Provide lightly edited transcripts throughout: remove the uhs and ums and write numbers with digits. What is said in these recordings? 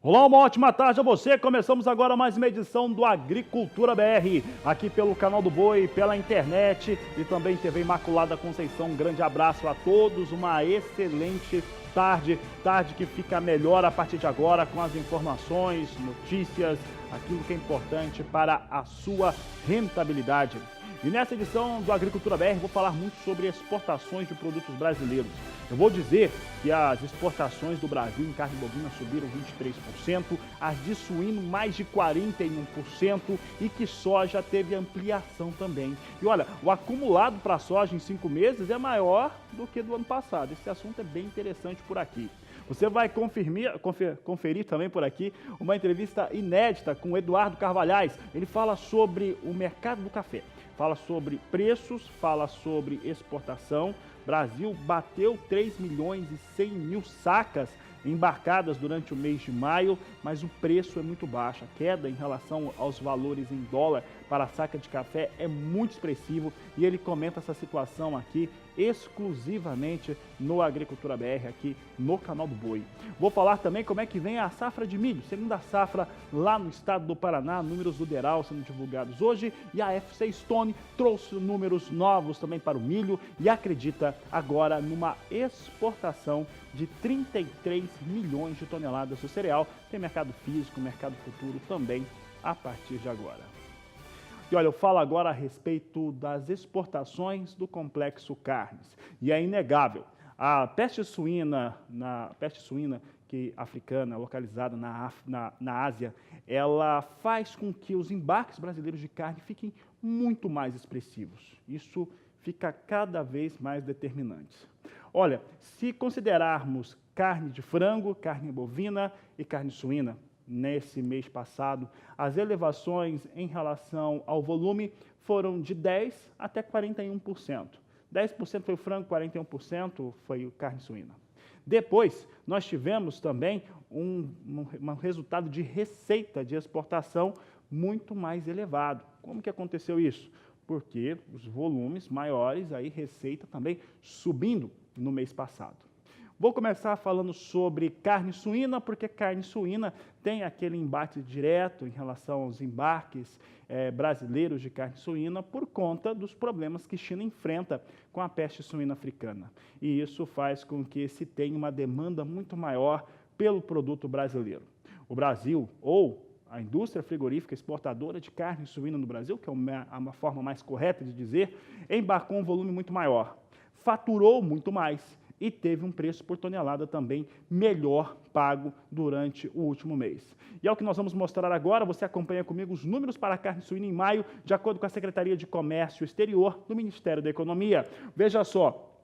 Olá, uma ótima tarde a você. Começamos agora mais uma edição do Agricultura BR, aqui pelo canal do Boi, pela internet e também TV Imaculada Conceição. Um grande abraço a todos, uma excelente tarde que fica melhor a partir de agora com as informações, notícias, aquilo que é importante para a sua rentabilidade. E nessa edição do Agricultura BR vou falar muito sobre exportações de produtos brasileiros. Eu vou dizer que as exportações do Brasil em carne bovina subiram 23%, as de suíno mais de 41% e que soja teve ampliação também. E olha, o acumulado para a soja em 5 meses é maior do que do ano passado. Esse assunto é bem interessante por aqui. Você vai conferir também por aqui uma entrevista inédita com o Eduardo Carvalhais. Ele fala sobre o mercado do café, fala sobre preços, fala sobre exportação. Brasil bateu 3 milhões e 100 mil sacas embarcadas durante o mês de maio, mas o preço é muito baixo. A queda em relação aos valores em dólar para a saca de café é muito expressivo e ele comenta essa situação aqui exclusivamente no Agricultura BR, aqui no canal do Boi. Vou falar também como é que vem a safra de milho, segunda safra lá no estado do Paraná, números do DERAL sendo divulgados hoje e a FC Stone trouxe números novos também para o milho e acredita agora numa exportação de 33 milhões de toneladas do cereal. Tem mercado físico, mercado futuro também a partir de agora. E olha, eu falo agora a respeito das exportações do complexo carnes. E é inegável, a peste suína africana, localizada na Ásia, ela faz com que os embarques brasileiros de carne fiquem muito mais expressivos. Isso fica cada vez mais determinante. Olha, se considerarmos carne de frango, carne bovina e carne suína, nesse mês passado, as elevações em relação ao volume foram de 10% até 41%. 10% foi frango, 41% foi carne suína. Depois, nós tivemos também um resultado de receita de exportação muito mais elevado. Como que aconteceu isso? Porque os volumes maiores, aí receita também subindo no mês passado. Vou começar falando sobre carne suína, porque carne suína tem aquele embate direto em relação aos embarques brasileiros de carne suína por conta dos problemas que China enfrenta com a peste suína africana. E isso faz com que se tenha uma demanda muito maior pelo produto brasileiro. O Brasil, ou a indústria frigorífica exportadora de carne suína no Brasil, que é uma forma mais correta de dizer, embarcou um volume muito maior, faturou muito mais e teve um preço por tonelada também melhor pago durante o último mês. E é o que nós vamos mostrar agora. Você acompanha comigo os números para a carne suína em maio, de acordo com a Secretaria de Comércio Exterior do Ministério da Economia. Veja só,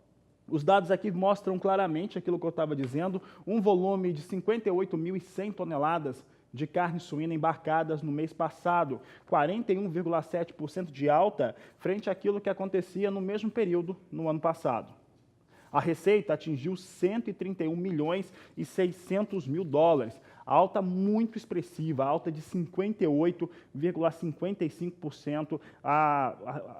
os dados aqui mostram claramente aquilo que eu estava dizendo, um volume de 58.100 toneladas de carne suína embarcadas no mês passado, 41,7% de alta frente àquilo que acontecia no mesmo período no ano passado. A receita atingiu 131 milhões e 600 mil dólares, alta muito expressiva, alta de 58,55%.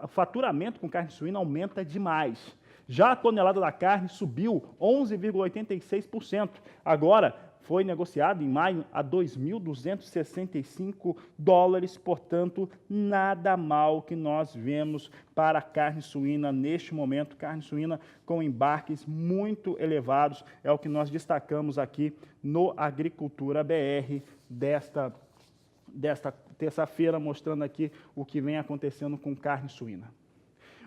O faturamento com carne suína aumenta demais. Já a tonelada da carne subiu 11,86%. Agora, foi negociado em maio a 2.265 dólares, portanto, nada mal que nós vemos para a carne suína neste momento, carne suína com embarques muito elevados, é o que nós destacamos aqui no Agricultura BR desta terça-feira, mostrando aqui o que vem acontecendo com carne suína.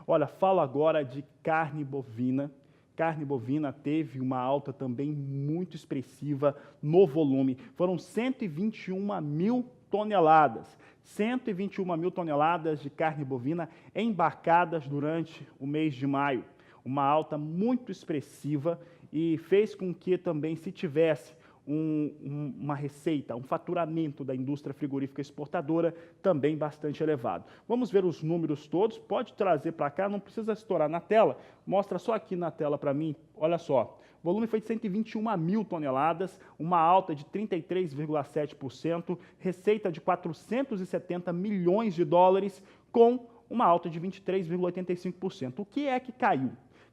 Olha, falo agora de carne bovina. Carne bovina teve uma alta também muito expressiva no volume. Foram 121 mil toneladas. 121 mil toneladas de carne bovina embarcadas durante o mês de maio. Uma alta muito expressiva e fez com que também se tivesse uma receita, um faturamento da indústria frigorífica exportadora também bastante elevado. Vamos ver os números todos, pode trazer para cá, não precisa estourar na tela, mostra só aqui na tela para mim, olha só. O volume foi de 121 mil toneladas, uma alta de 33,7%, receita de 470 milhões de dólares, com uma alta de 23,85%. O que é que caiu?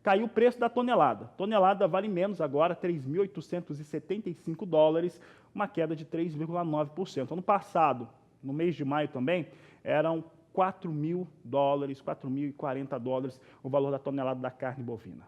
caiu o preço da tonelada. Tonelada vale menos agora, 3.875 dólares, uma queda de 3,9%. Ano passado, no mês de maio também, eram 4.000 dólares, 4.040 dólares o valor da tonelada da carne bovina.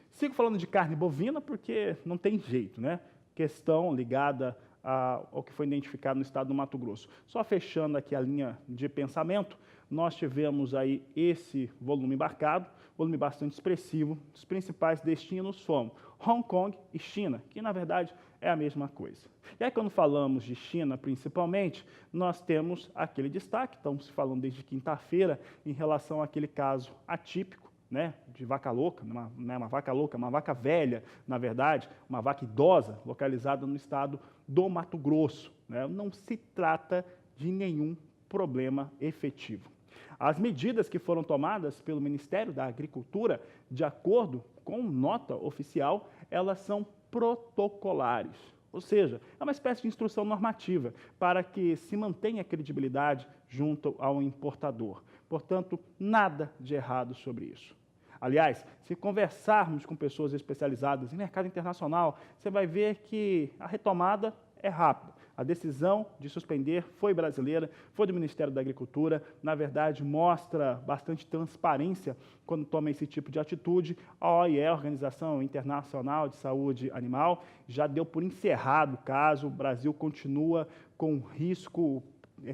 Sigo falando de carne bovina porque não tem jeito, né? Questão ligada ao que foi identificado no estado do Mato Grosso. Só fechando aqui a linha de pensamento, nós tivemos aí esse volume embarcado, volume bastante expressivo. Os principais destinos foram Hong Kong e China, que na verdade é a mesma coisa. E aí quando falamos de China principalmente, nós temos aquele destaque, estamos falando desde quinta-feira, em relação àquele caso atípico, né, de vaca louca, uma vaca louca, uma vaca velha, na verdade, uma vaca idosa, localizada no estado do Mato Grosso. Né? Não se trata de nenhum problema efetivo. As medidas que foram tomadas pelo Ministério da Agricultura, de acordo com nota oficial, elas são protocolares. Ou seja, é uma espécie de instrução normativa para que se mantenha a credibilidade junto ao importador. Portanto, nada de errado sobre isso. Aliás, se conversarmos com pessoas especializadas em mercado internacional, você vai ver que a retomada é rápida. A decisão de suspender foi brasileira, foi do Ministério da Agricultura. Na verdade, mostra bastante transparência quando toma esse tipo de atitude. A OIE, a Organização Internacional de Saúde Animal, já deu por encerrado o caso. O Brasil continua com risco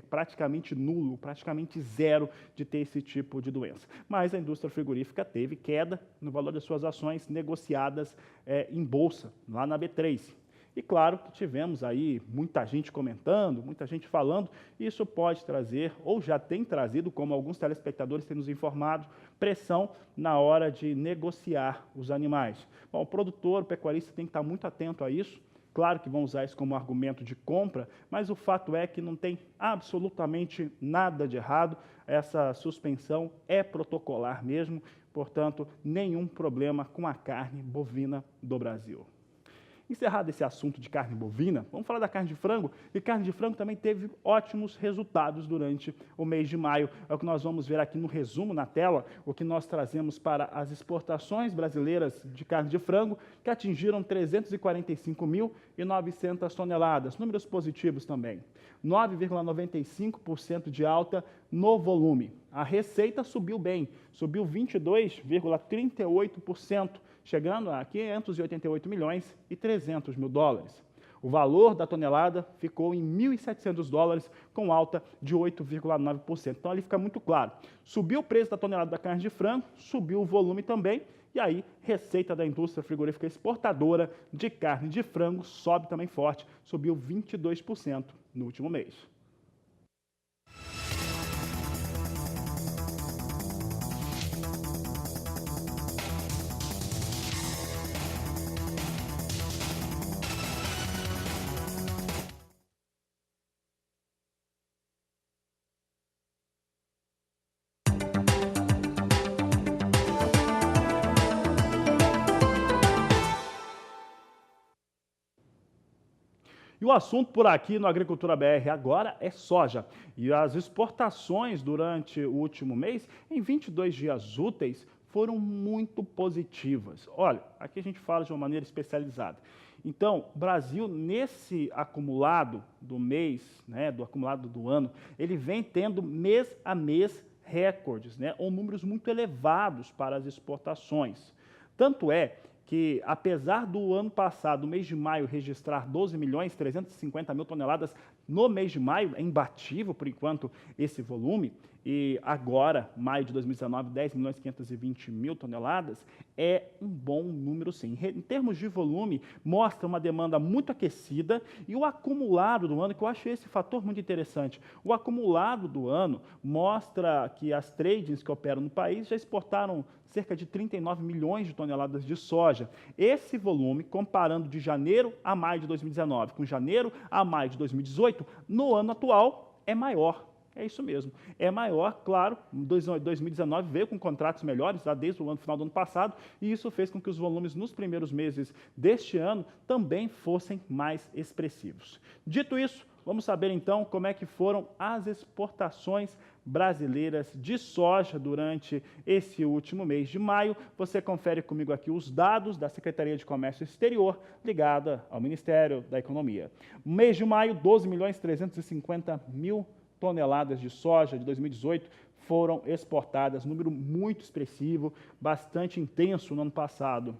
praticamente nulo, praticamente zero de ter esse tipo de doença. Mas a indústria frigorífica teve queda no valor das suas ações negociadas em bolsa, lá na B3. E claro que tivemos aí muita gente comentando, muita gente falando, isso pode trazer, ou já tem trazido, como alguns telespectadores têm nos informado, pressão na hora de negociar os animais. Bom, o produtor, o pecuarista tem que estar muito atento a isso. Claro que vão usar isso como argumento de compra, mas o fato é que não tem absolutamente nada de errado. Essa suspensão é protocolar mesmo, portanto, nenhum problema com a carne bovina do Brasil. Encerrado esse assunto de carne bovina, vamos falar da carne de frango. E carne de frango também teve ótimos resultados durante o mês de maio. É o que nós vamos ver aqui no resumo na tela, o que nós trazemos para as exportações brasileiras de carne de frango, que atingiram 345.900 toneladas. Números positivos também. 9,95% de alta no volume. A receita subiu bem, subiu 22,38%. chegando a 588 milhões e 300 mil dólares. O valor da tonelada ficou em 1.700 dólares, com alta de 8,9%. Então, ali fica muito claro. Subiu o preço da tonelada da carne de frango, subiu o volume também, e aí, receita da indústria frigorífica exportadora de carne de frango sobe também forte, subiu 22% no último mês. E o assunto por aqui no Agricultura BR agora é soja. E as exportações durante o último mês, em 22 dias úteis, foram muito positivas. Olha, aqui a gente fala de uma maneira especializada. Então, Brasil, nesse acumulado do mês, né, do acumulado do ano, ele vem tendo mês a mês recordes, né, ou números muito elevados para as exportações. Tanto é que, apesar do ano passado, mês de maio, registrar 12.350.000 toneladas no mês de maio, é imbatível, por enquanto, esse volume, e agora, maio de 2019, 10.520.000 toneladas, é um bom número, sim. Em termos de volume, mostra uma demanda muito aquecida, e o acumulado do ano, que eu acho esse fator muito interessante, o acumulado do ano mostra que as tradings que operam no país já exportaram cerca de 39 milhões de toneladas de soja. Esse volume, comparando de janeiro a maio de 2019 com janeiro a maio de 2018, no ano atual é maior. É isso mesmo. É maior, claro, 2019 veio com contratos melhores, já desde o final do ano passado, e isso fez com que os volumes nos primeiros meses deste ano também fossem mais expressivos. Dito isso, Vamos saber então como é que foram as exportações brasileiras de soja durante esse último mês de maio. Você confere comigo aqui os dados da Secretaria de Comércio Exterior ligada ao Ministério da Economia. No mês de maio, 12.350.000 toneladas de soja de 2018 foram exportadas, número muito expressivo, bastante intenso no ano passado.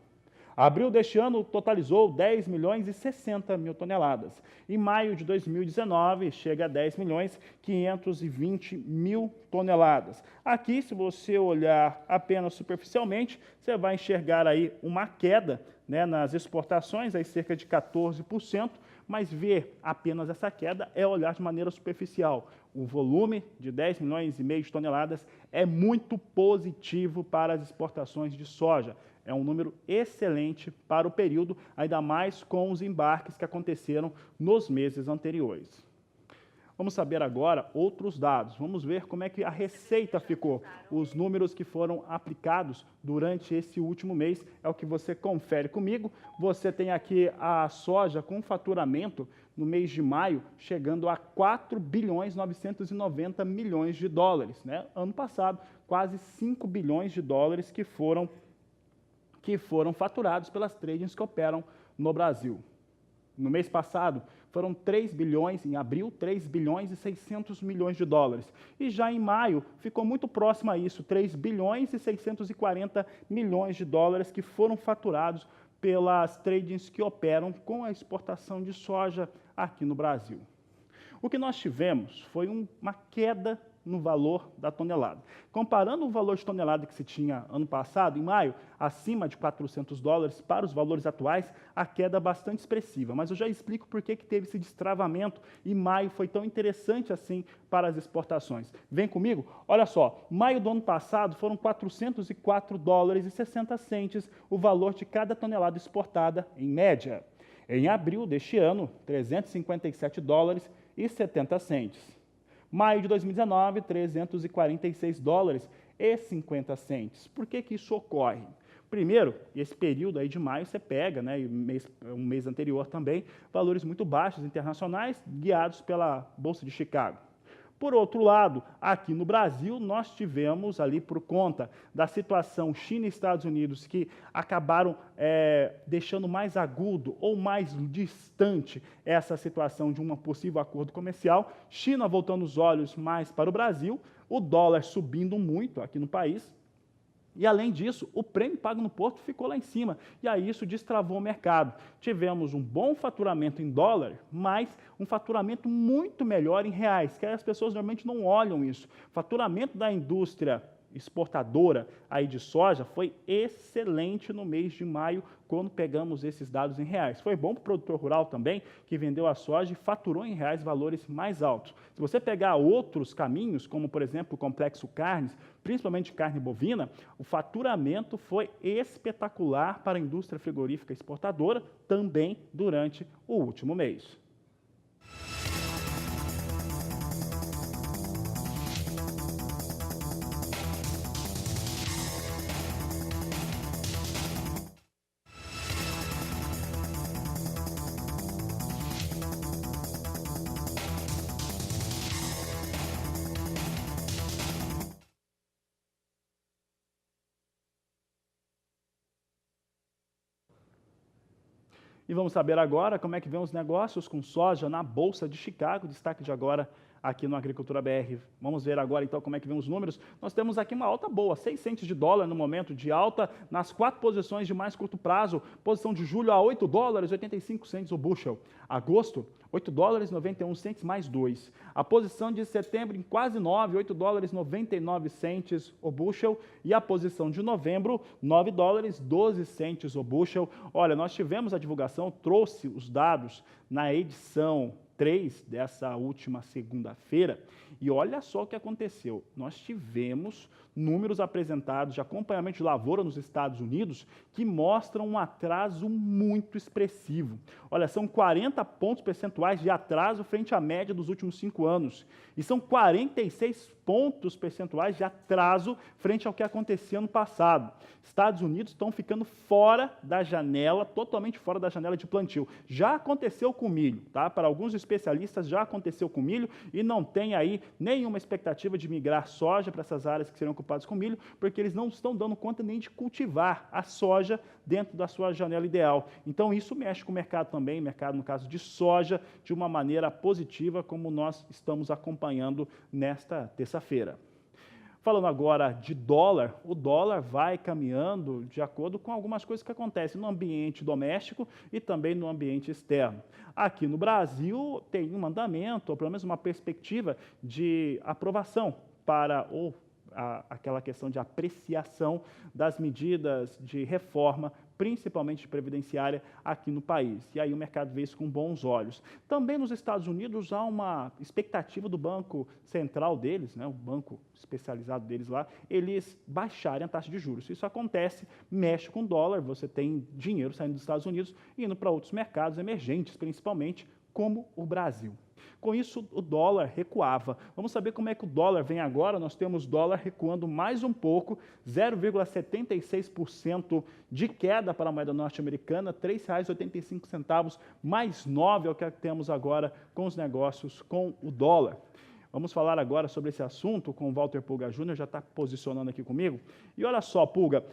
Abril deste ano totalizou 10.060.000 toneladas. Em maio de 2019, chega a 10.520.000 toneladas. Aqui, se você olhar apenas superficialmente, você vai enxergar aí uma queda, né, nas exportações, aí cerca de 14%, mas ver apenas essa queda é olhar de maneira superficial. O volume de 10,5 milhões de toneladas é muito positivo para as exportações de soja. É um número excelente para o período, ainda mais com os embarques que aconteceram nos meses anteriores. Vamos saber agora outros dados. Vamos ver como é que a receita ficou. Os números que foram aplicados durante esse último mês é o que você confere comigo. Você tem aqui a soja com faturamento no mês de maio chegando a 4.990 bilhões de dólares, né? Ano passado, quase 5 bilhões de dólares que foram faturados pelas tradings que operam no Brasil. No mês passado, foram 3 bilhões, em abril, 3 bilhões e 600 milhões de dólares. E já em maio, ficou muito próximo a isso, 3 bilhões e 640 milhões de dólares que foram faturados pelas tradings que operam com a exportação de soja aqui no Brasil. O que nós tivemos foi uma queda no valor da tonelada. Comparando o valor de tonelada que se tinha ano passado, em maio, acima de 400 dólares, para os valores atuais, a queda é bastante expressiva. Mas eu já explico por que teve esse destravamento e maio foi tão interessante assim para as exportações. Vem comigo? Olha só, maio do ano passado foram 404 dólares e 60 centes o valor de cada tonelada exportada, em média. Em abril deste ano, 357 dólares e 70 centes. Maio de 2019, 346 dólares e 50 centes. Por que isso ocorre? Primeiro, esse período aí de maio você pega, né, e um mês anterior também, valores muito baixos internacionais guiados pela Bolsa de Chicago. Por outro lado, aqui no Brasil, nós tivemos ali por conta da situação China e Estados Unidos que acabaram deixando mais agudo ou mais distante essa situação de um possível acordo comercial, China voltando os olhos mais para o Brasil, o dólar subindo muito aqui no país. E, além disso, o prêmio pago no porto ficou lá em cima, e aí isso destravou o mercado. Tivemos um bom faturamento em dólar, mas um faturamento muito melhor em reais, que as pessoas normalmente não olham isso. O faturamento da indústria exportadora aí de soja foi excelente no mês de maio, quando pegamos esses dados em reais. Foi bom para o produtor rural também, que vendeu a soja e faturou em reais valores mais altos. Se você pegar outros caminhos, como por exemplo o complexo carnes, principalmente carne bovina, o faturamento foi espetacular para a indústria frigorífica exportadora também durante o último mês. E vamos saber agora como é que vem os negócios com soja na Bolsa de Chicago, destaque de agora aqui no Agricultura BR. Vamos ver agora então como é que vem os números. Nós temos aqui uma alta boa, 6 centes de dólar no momento de alta nas 4 posições de mais curto prazo. Posição de julho a 8 dólares, 85 centes o bushel. Agosto, 8 dólares, 91 centes mais 2. A posição de setembro em quase 9, 8 dólares, 99 centes o bushel. E a posição de novembro, 9 dólares, 12 centes o bushel. Olha, nós tivemos a divulgação, trouxe os dados na edição 3 dessa última segunda-feira, e olha só o que aconteceu. Nós tivemos números apresentados de acompanhamento de lavoura nos Estados Unidos que mostram um atraso muito expressivo. Olha, são 40 pontos percentuais de atraso frente à média dos últimos 5 anos. E são 46 pontos percentuais de atraso frente ao que acontecia no passado. Estados Unidos estão ficando fora da janela, totalmente fora da janela de plantio. Já aconteceu com milho, tá? Para alguns especialistas já aconteceu com milho e não tem aí nenhuma expectativa de migrar soja para essas áreas que serão ocupadas com milho, porque eles não estão dando conta nem de cultivar a soja dentro da sua janela ideal. Então isso mexe com o mercado também, mercado no caso de soja, de uma maneira positiva, como nós estamos acompanhando nesta terça-feira. Falando agora de dólar, o dólar vai caminhando de acordo com algumas coisas que acontecem no ambiente doméstico e também no ambiente externo. Aqui no Brasil tem um mandamento, ou pelo menos uma perspectiva de aprovação para aquela questão de apreciação das medidas de reforma, principalmente previdenciária, aqui no país. E aí o mercado vê isso com bons olhos. Também nos Estados Unidos há uma expectativa do Banco Central deles, né, o banco especializado deles lá, eles baixarem a taxa de juros. Se isso acontece, mexe com o dólar, você tem dinheiro saindo dos Estados Unidos e indo para outros mercados emergentes, principalmente, como o Brasil. Com isso, o dólar recuava. Vamos saber como é que o dólar vem agora. Nós temos dólar recuando mais um pouco, 0,76% de queda para a moeda norte-americana, R$ 3,85, mais 9 é o que temos agora com os negócios com o dólar. Vamos falar agora sobre esse assunto com o Walter Pulga Júnior, já está posicionando aqui comigo. E olha só, Pulga,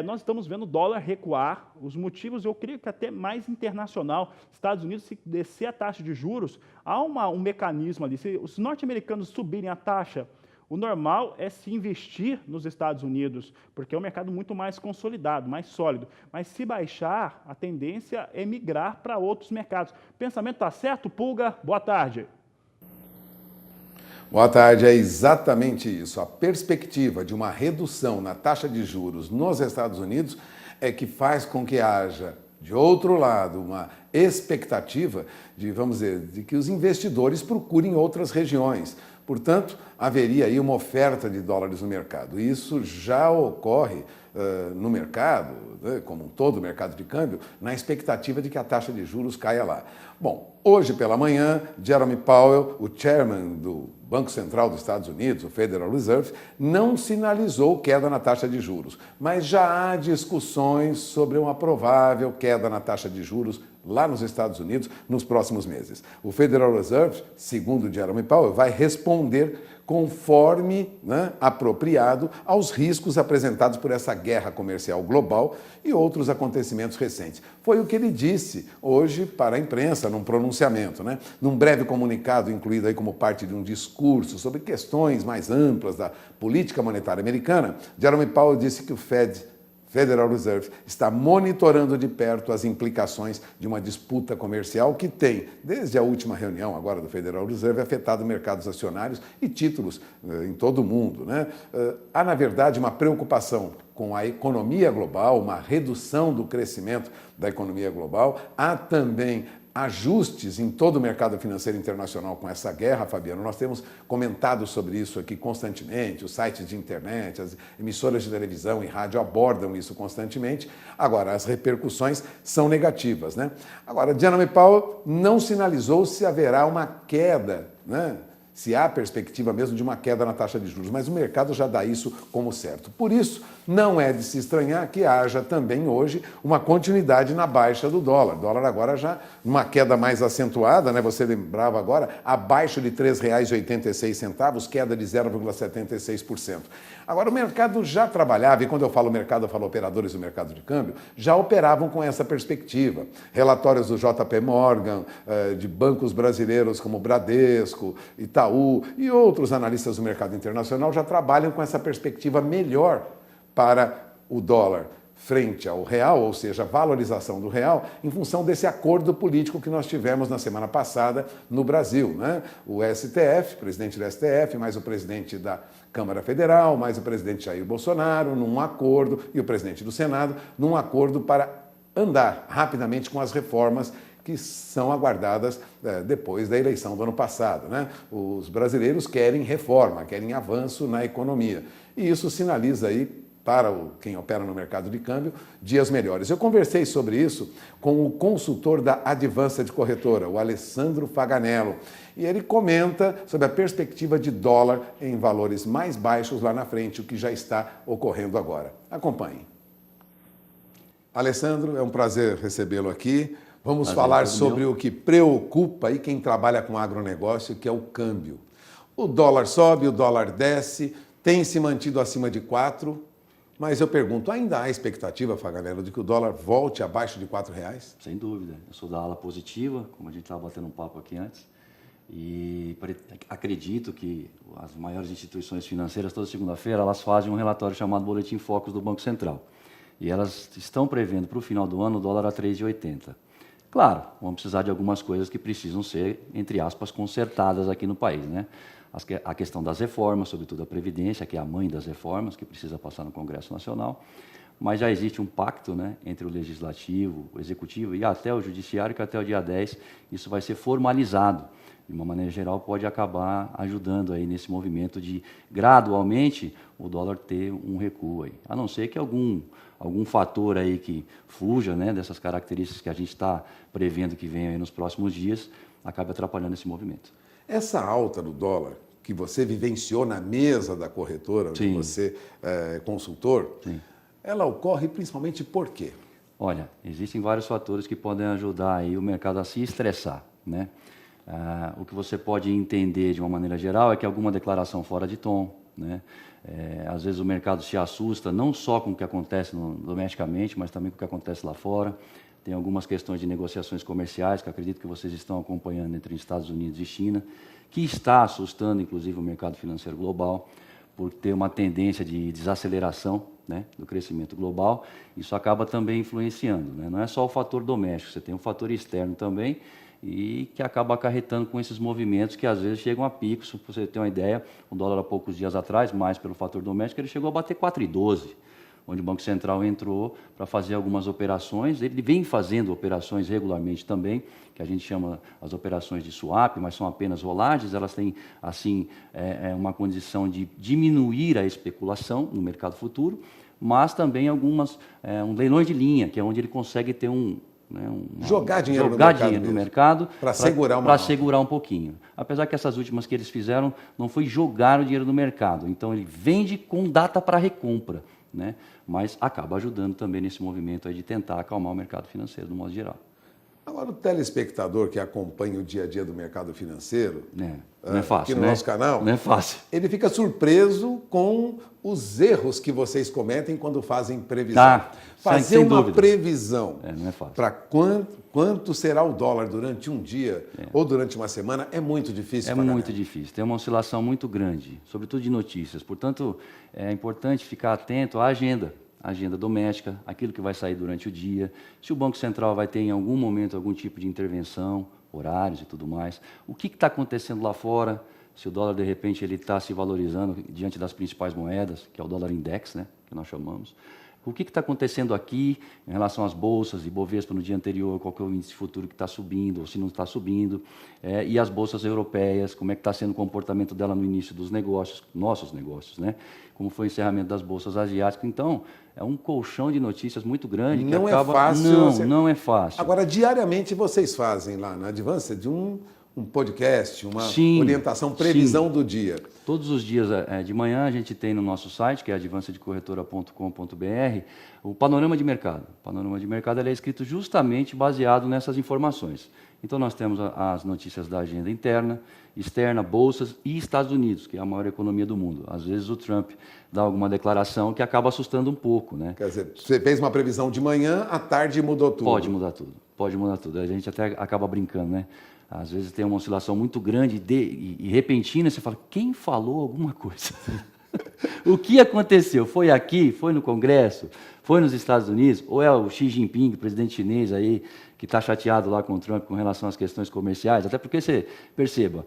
nós estamos vendo o dólar recuar, os motivos eu creio que até mais internacional. Estados Unidos, se descer a taxa de juros, há um mecanismo ali. Se os norte-americanos subirem a taxa, o normal é se investir nos Estados Unidos, porque é um mercado muito mais consolidado, mais sólido. Mas se baixar, a tendência é migrar para outros mercados. O pensamento está certo, Pulga? Boa tarde. Boa tarde, é exatamente isso. A perspectiva de uma redução na taxa de juros nos Estados Unidos é que faz com que haja, de outro lado, uma expectativa de, vamos dizer, de que os investidores procurem outras regiões. Portanto, haveria aí uma oferta de dólares no mercado. E isso já ocorre no mercado, né, como todo o mercado de câmbio, na expectativa de que a taxa de juros caia lá. Bom, hoje pela manhã, Jerome Powell, o chairman do Banco Central dos Estados Unidos, o Federal Reserve, não sinalizou queda na taxa de juros, mas já há discussões sobre uma provável queda na taxa de juros lá nos Estados Unidos nos próximos meses. O Federal Reserve, segundo Jerome Powell, vai responder conforme, né, apropriado aos riscos apresentados por essa guerra comercial global e outros acontecimentos recentes. Foi o que ele disse hoje para a imprensa, num pronunciamento, né? Num breve comunicado incluído aí como parte de um discurso sobre questões mais amplas da política monetária americana, Jerome Powell disse que o Federal Reserve está monitorando de perto as implicações de uma disputa comercial que tem, desde a última reunião agora do Federal Reserve, afetado mercados acionários e títulos em todo o mundo, né? Há, na verdade, uma preocupação com a economia global, uma redução do crescimento da economia global. Há também ajustes em todo o mercado financeiro internacional com essa guerra, Fabiano. Nós temos comentado sobre isso aqui constantemente, os sites de internet, as emissoras de televisão e rádio abordam isso constantemente. Agora, as repercussões são negativas, né? Agora, Jerome Powell não sinalizou se haverá uma queda, né? Se há perspectiva mesmo de uma queda na taxa de juros, mas o mercado já dá isso como certo. Por isso, não é de se estranhar que haja também hoje uma continuidade na baixa do dólar. O dólar agora já numa queda mais acentuada, né? Você lembrava agora, abaixo de R$ 3,86, queda de 0,76%. Agora, o mercado já trabalhava, e quando eu falo mercado, eu falo operadores do mercado de câmbio, já operavam com essa perspectiva. Relatórios do JP Morgan, de bancos brasileiros como Bradesco, Itaú e outros analistas do mercado internacional já trabalham com essa perspectiva melhor para o dólar frente ao real, ou seja, a valorização do real, em função desse acordo político que nós tivemos na semana passada no Brasil, né? O STF, o presidente do STF, mais o presidente da Câmara Federal, mais o presidente Jair Bolsonaro, num acordo, e o presidente do Senado, num acordo para andar rapidamente com as reformas que são aguardadas depois da eleição do ano passado, né? Os brasileiros querem reforma, querem avanço na economia. E isso sinaliza aí, para quem opera no mercado de câmbio, dias melhores. Eu conversei sobre isso com o consultor da Advanced Corretora, o Alessandro Faganello, e ele comenta sobre a perspectiva de dólar em valores mais baixos lá na frente, o que já está ocorrendo agora. Acompanhe. Alessandro, é um prazer recebê-lo aqui. Vamos falar sobre o que preocupa aí quem trabalha com agronegócio, que é o câmbio. O dólar sobe, o dólar desce, tem se mantido acima de 4. Mas eu pergunto, ainda há expectativa, Faganello, de que o dólar volte abaixo de R$4? Sem dúvida. Eu sou da ala positiva, como a gente estava batendo um papo aqui antes, e acredito que as maiores instituições financeiras, toda segunda-feira, elas fazem um relatório chamado Boletim Focus do Banco Central. E elas estão prevendo para o final do ano o dólar a 3,80. Claro, vamos precisar de algumas coisas que precisam ser, entre aspas, consertadas aqui no país, né? A questão das reformas, sobretudo a Previdência, que é a mãe das reformas, que precisa passar no Congresso Nacional, mas já existe um pacto, né, entre o Legislativo, o Executivo e até o Judiciário, que até o dia 10 isso vai ser formalizado. De uma maneira geral, pode acabar ajudando aí nesse movimento de, gradualmente, o dólar ter um recuo aí. A não ser que algum fator aí que fuja, né, dessas características que a gente está prevendo que venham aí nos próximos dias, acabe atrapalhando esse movimento. Essa alta do dólar, que você vivenciou na mesa da corretora, onde você é consultor, ela ocorre principalmente por quê? Olha, existem vários fatores que podem ajudar aí o mercado a se estressar, né? O que você pode entender de uma maneira geral é que alguma declaração fora de tom, né? Às vezes o mercado se assusta não só com o que acontece domesticamente, mas também com o que acontece lá fora. Tem algumas questões de negociações comerciais, que acredito que vocês estão acompanhando entre Estados Unidos e China, que está assustando, inclusive, o mercado financeiro global, por ter uma tendência de desaceleração, né, do crescimento global. Isso acaba também influenciando, né? Não é só o fator doméstico, você tem um fator externo também, e que acaba acarretando com esses movimentos que às vezes chegam a picos. Se você ter uma ideia, o dólar há poucos dias atrás, mais pelo fator doméstico, ele chegou a bater 4,12. Onde o Banco Central entrou para fazer algumas operações. Ele vem fazendo operações regularmente também, que a gente chama as operações de swap, mas são apenas rolagens. Elas têm, assim, uma condição de diminuir a especulação no mercado futuro, mas também algumas leilões de linha, que é onde ele consegue ter jogar dinheiro no mercado para segurar um pouquinho. Apesar que essas últimas que eles fizeram não foi jogar o dinheiro no mercado. Então ele vende com data para recompra, né? Mas acaba ajudando também nesse movimento aí de tentar acalmar o mercado financeiro, do modo geral. Agora, o telespectador que acompanha o dia a dia do mercado financeiro, não é fácil, aqui no nosso canal, não é fácil. Ele fica surpreso com os erros que vocês cometem quando fazem previsão. Fazer uma previsão não é fácil. Para quanto será o dólar durante um dia ou durante uma semana é muito difícil. É muito difícil, tem uma oscilação muito grande, sobretudo de notícias. Portanto, é importante ficar atento à agenda doméstica, aquilo que vai sair durante o dia, se o Banco Central vai ter em algum momento algum tipo de intervenção, horários e tudo mais, o que está acontecendo lá fora, se o dólar de repente ele está se valorizando diante das principais moedas, que é o dólar index, né, que nós chamamos. O que está acontecendo aqui em relação às bolsas, Ibovespa no dia anterior, qual que é o índice futuro que está subindo, ou se não está subindo, e as bolsas europeias, como é que está sendo o comportamento dela no início dos negócios, nossos negócios, né? Como foi o encerramento das bolsas asiáticas. Então, é um colchão de notícias muito grande. Não é fácil. Não é fácil. Agora, diariamente vocês fazem lá na Advanced um podcast, uma orientação, previsão do dia. Todos os dias de manhã a gente tem no nosso site, que é advancedcorretora.com.br, o panorama de mercado. O panorama de mercado ele é escrito justamente baseado nessas informações. Então nós temos as notícias da agenda interna, externa, bolsas e Estados Unidos, que é a maior economia do mundo. Às vezes o Trump dá alguma declaração que acaba assustando um pouco, né? Quer dizer, você fez uma previsão de manhã, à tarde mudou tudo. Pode mudar tudo. A gente até acaba brincando, né? Às vezes tem uma oscilação muito grande e repentina, você fala, quem falou alguma coisa? O que aconteceu? Foi aqui? Foi no Congresso? Foi nos Estados Unidos? Ou é o Xi Jinping, presidente chinês aí, que está chateado lá com o Trump com relação às questões comerciais? Até porque, você perceba,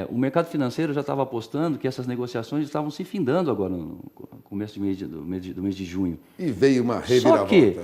o mercado financeiro já estava apostando que essas negociações estavam se findando agora no começo do mês de junho. E veio uma reviravolta. Só que,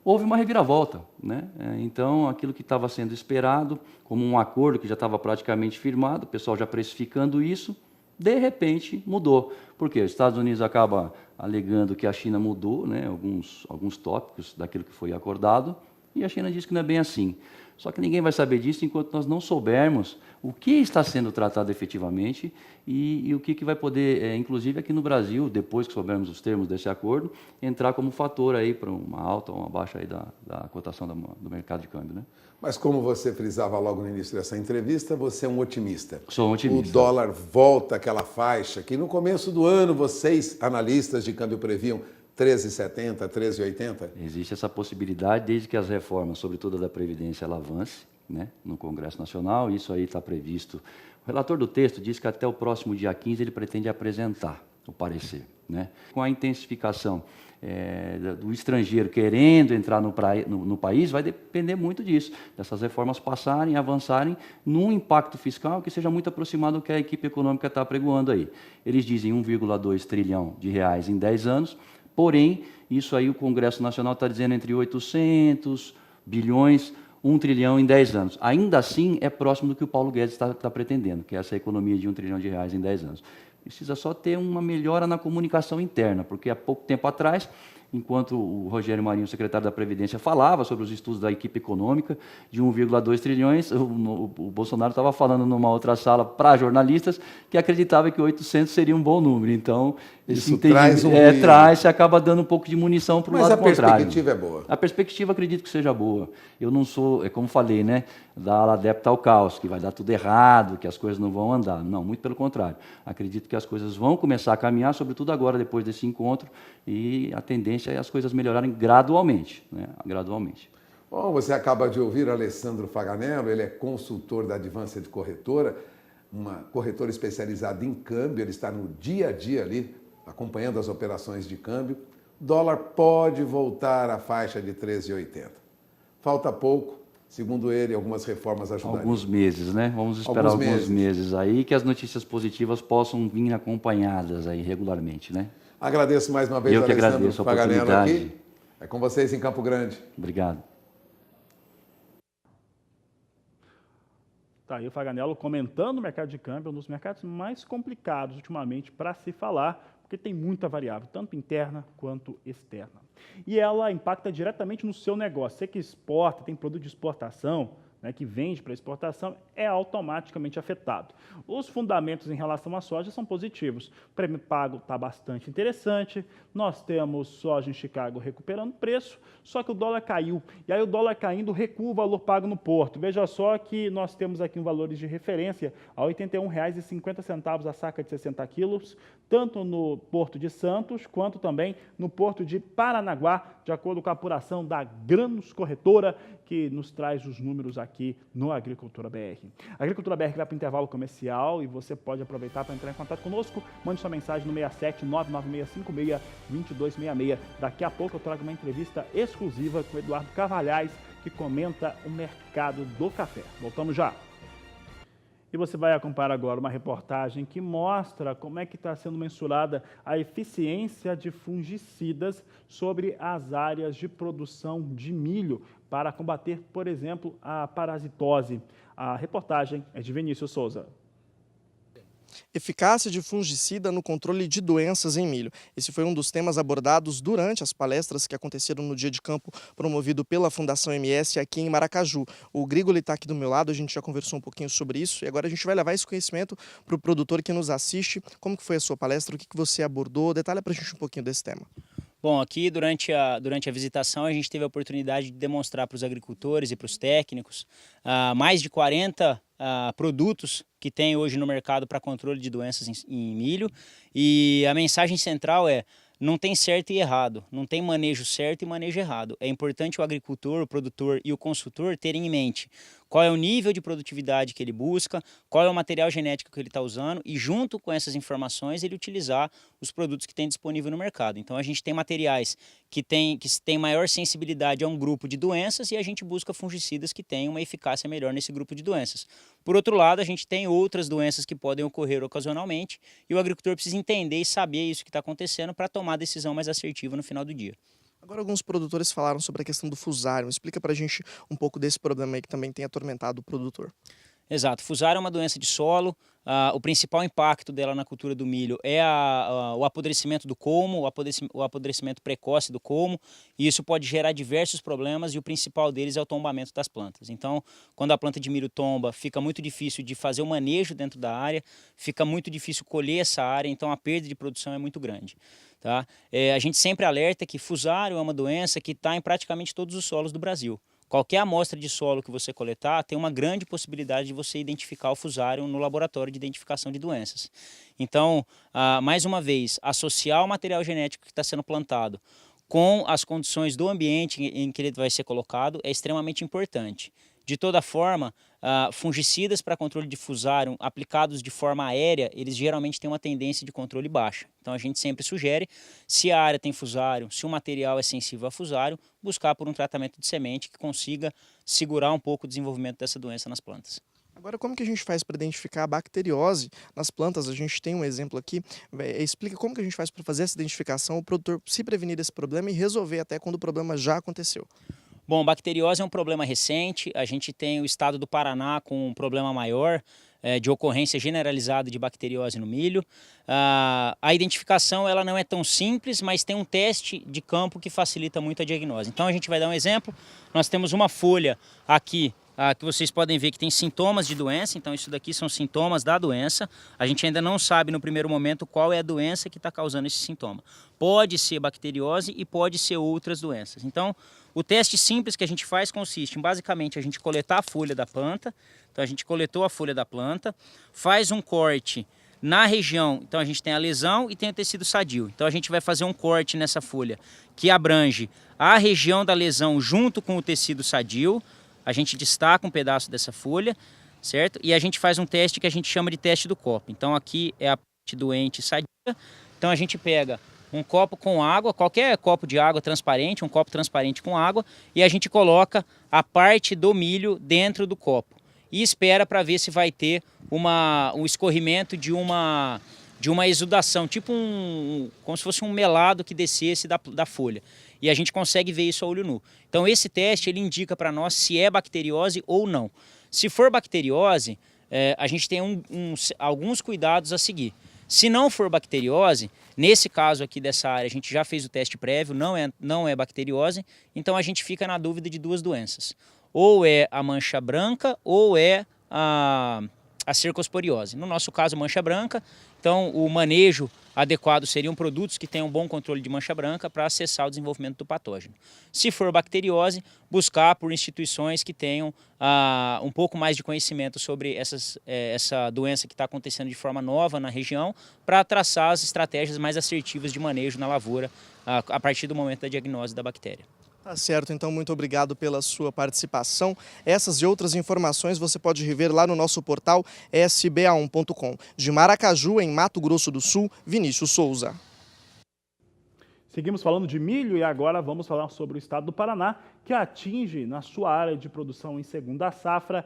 houve uma reviravolta, né? Então, aquilo que estava sendo esperado, como um acordo que já estava praticamente firmado, o pessoal já precificando isso, de repente mudou. Por quê? Os Estados Unidos acaba alegando que a China mudou, né, alguns tópicos daquilo que foi acordado, e a China diz que não é bem assim. Só que ninguém vai saber disso enquanto nós não soubermos o que está sendo tratado efetivamente e o que vai poder, inclusive aqui no Brasil, depois que soubermos os termos desse acordo, entrar como fator aí para uma alta ou uma baixa aí da cotação do mercado de câmbio, né? Mas como você frisava logo no início dessa entrevista, você é um otimista. Sou um otimista. O dólar volta àquela faixa que no começo do ano vocês, analistas de câmbio, previam 13,70, 13,80? Existe essa possibilidade desde que as reformas, sobretudo da Previdência, ela avance, né, no Congresso Nacional. Isso aí está previsto. O relator do texto diz que até o próximo dia 15 ele pretende apresentar o parecer, né? Com a intensificação do estrangeiro querendo entrar no país, vai depender muito disso, dessas reformas passarem, avançarem num impacto fiscal que seja muito aproximado do que a equipe econômica está apregoando aí. Eles dizem 1,2 trilhão de reais em 10 anos, porém, isso aí o Congresso Nacional está dizendo entre 800 bilhões, 1 trilhão em 10 anos. Ainda assim, é próximo do que o Paulo Guedes está pretendendo, que é essa economia de 1 trilhão de reais em 10 anos. Precisa só ter uma melhora na comunicação interna, porque há pouco tempo atrás, enquanto o Rogério Marinho, secretário da Previdência, falava sobre os estudos da equipe econômica de 1,2 trilhões, o Bolsonaro estava falando numa outra sala para jornalistas que acreditava que 800 seria um bom número. Então, isso traz se acaba dando um pouco de munição para o lado contrário. Mas a perspectiva é boa. A perspectiva acredito que seja boa. Eu não sou, como falei, né, da ala adepta ao caos, que vai dar tudo errado, que as coisas não vão andar. Não, muito pelo contrário. Acredito que as coisas vão começar a caminhar, sobretudo agora, depois desse encontro, e a tendência é as coisas melhorarem gradualmente, né, gradualmente. Bom, você acaba de ouvir Alessandro Faganello, ele é consultor da Advanced Corretora, uma corretora especializada em câmbio, ele está no dia a dia ali, acompanhando as operações de câmbio. Dólar pode voltar à faixa de 13,80. Falta pouco, segundo ele, algumas reformas ajudariam. Alguns meses, né? Vamos esperar alguns meses aí, que as notícias positivas possam vir acompanhadas aí regularmente, né? Agradeço mais uma vez ao Alessandro Faganello aqui. É com vocês em Campo Grande. Obrigado. Tá aí o Faganello comentando o mercado de câmbio, um dos mercados mais complicados ultimamente para se falar, porque tem muita variável, tanto interna quanto externa. E ela impacta diretamente no seu negócio. Você que exporta, tem produto de exportação, né, que vende para exportação, é automaticamente afetado. Os fundamentos em relação à soja são positivos. O prêmio pago está bastante interessante, nós temos soja em Chicago recuperando preço, só que o dólar caiu. E aí o dólar caindo recua o valor pago no porto. Veja só que nós temos aqui valores de referência a R$ 81,50 a saca de 60 quilos, tanto no Porto de Santos, quanto também no Porto de Paranaguá, de acordo com a apuração da Grãos Corretora, que nos traz os números aqui no Agricultura BR. A Agricultura BR vai para o intervalo comercial e você pode aproveitar para entrar em contato conosco. Mande sua mensagem no 67 99656 2266. Daqui a pouco eu trago uma entrevista exclusiva com o Eduardo Carvalhais, que comenta o mercado do café. Voltamos já. E você vai acompanhar agora uma reportagem que mostra como é que está sendo mensurada a eficiência de fungicidas sobre as áreas de produção de milho para combater, por exemplo, a parasitose. A reportagem é de Vinícius Souza. Eficácia de fungicida no controle de doenças em milho. Esse foi um dos temas abordados durante as palestras que aconteceram no Dia de Campo, promovido pela Fundação MS aqui em Maracaju. O Grigoli está aqui do meu lado, a gente já conversou um pouquinho sobre isso e agora a gente vai levar esse conhecimento para o produtor que nos assiste. Como que foi a sua palestra, o que você abordou? Detalha para a gente um pouquinho desse tema. Bom, aqui durante a visitação a gente teve a oportunidade de demonstrar para os agricultores e para os técnicos mais de 40 produtos que tem hoje no mercado para controle de doenças em milho, e a mensagem central é: não tem certo e errado, não tem manejo certo e manejo errado. É importante o agricultor, o produtor e o consultor terem em mente qual é o nível de produtividade que ele busca, qual é o material genético que ele está usando e, junto com essas informações, ele utilizar os produtos que tem disponível no mercado. Então, a gente tem materiais que têm maior sensibilidade a um grupo de doenças e a gente busca fungicidas que tenham uma eficácia melhor nesse grupo de doenças. Por outro lado, a gente tem outras doenças que podem ocorrer ocasionalmente e o agricultor precisa entender e saber isso que está acontecendo para tomar a decisão mais assertiva no final do dia. Agora, alguns produtores falaram sobre a questão do fusário. Explica para a gente um pouco desse problema aí que também tem atormentado o produtor. Exato, fusário é uma doença de solo. O principal impacto dela na cultura do milho é o apodrecimento do colmo, o apodrecimento precoce do colmo, e isso pode gerar diversos problemas, e o principal deles é o tombamento das plantas. Então, quando a planta de milho tomba, fica muito difícil de fazer o manejo dentro da área, fica muito difícil colher essa área, então a perda de produção é muito grande. Tá? A gente sempre alerta que fusário é uma doença que está em praticamente todos os solos do Brasil. Qualquer amostra de solo que você coletar tem uma grande possibilidade de você identificar o fusário no laboratório de identificação de doenças. Então, mais uma vez, associar o material genético que está sendo plantado com as condições do ambiente em que ele vai ser colocado é extremamente importante. De toda forma, fungicidas para controle de fusário aplicados de forma aérea, eles geralmente têm uma tendência de controle baixa. Então a gente sempre sugere, se a área tem fusário, se o material é sensível a fusário, buscar por um tratamento de semente que consiga segurar um pouco o desenvolvimento dessa doença nas plantas. Agora, como que a gente faz para identificar a bacteriose nas plantas? A gente tem um exemplo aqui. Explica como que a gente faz para fazer essa identificação, o produtor se prevenir desse problema e resolver até quando o problema já aconteceu. Bom, bacteriose é um problema recente. A gente tem o estado do Paraná com um problema maior de ocorrência generalizada de bacteriose no milho. A identificação ela não é tão simples, mas tem um teste de campo que facilita muito a diagnose. Então a gente vai dar um exemplo. Nós temos uma folha aqui que vocês podem ver que tem sintomas de doença, então isso daqui são sintomas da doença. A gente ainda não sabe no primeiro momento qual é a doença que está causando esse sintoma. Pode ser bacteriose e pode ser outras doenças. Então, o teste simples que a gente faz consiste em basicamente a gente coletar a folha da planta. Então a gente coletou a folha da planta, faz um corte na região, então a gente tem a lesão e tem o tecido sadio. Então a gente vai fazer um corte nessa folha que abrange a região da lesão junto com o tecido sadio. A gente destaca um pedaço dessa folha, certo? E a gente faz um teste que a gente chama de teste do copo. Então aqui é a parte doente sadia. Então a gente pega um copo com água, qualquer copo de água transparente, um copo transparente com água, e a gente coloca a parte do milho dentro do copo. E espera para ver se vai ter um escorrimento de uma exudação, tipo como se fosse um melado que descesse da folha. E a gente consegue ver isso a olho nu. Então esse teste ele indica para nós se é bacteriose ou não. Se for bacteriose, a gente tem alguns cuidados a seguir. Se não for bacteriose, nesse caso aqui dessa área, a gente já fez o teste prévio, não é bacteriose, então a gente fica na dúvida de duas doenças. Ou é a mancha branca ou é a cercosporiose. No nosso caso, mancha branca. Então, o manejo adequado seriam produtos que tenham um bom controle de mancha branca para acessar o desenvolvimento do patógeno. Se for bacteriose, buscar por instituições que tenham um pouco mais de conhecimento sobre essa doença que está acontecendo de forma nova na região, para traçar as estratégias mais assertivas de manejo na lavoura a partir do momento da diagnose da bactéria. Tá certo, então muito obrigado pela sua participação. Essas e outras informações você pode rever lá no nosso portal sba1.com. De Maracaju, em Mato Grosso do Sul, Vinícius Souza. Seguimos falando de milho e agora vamos falar sobre o estado do Paraná, que atinge na sua área de produção em segunda safra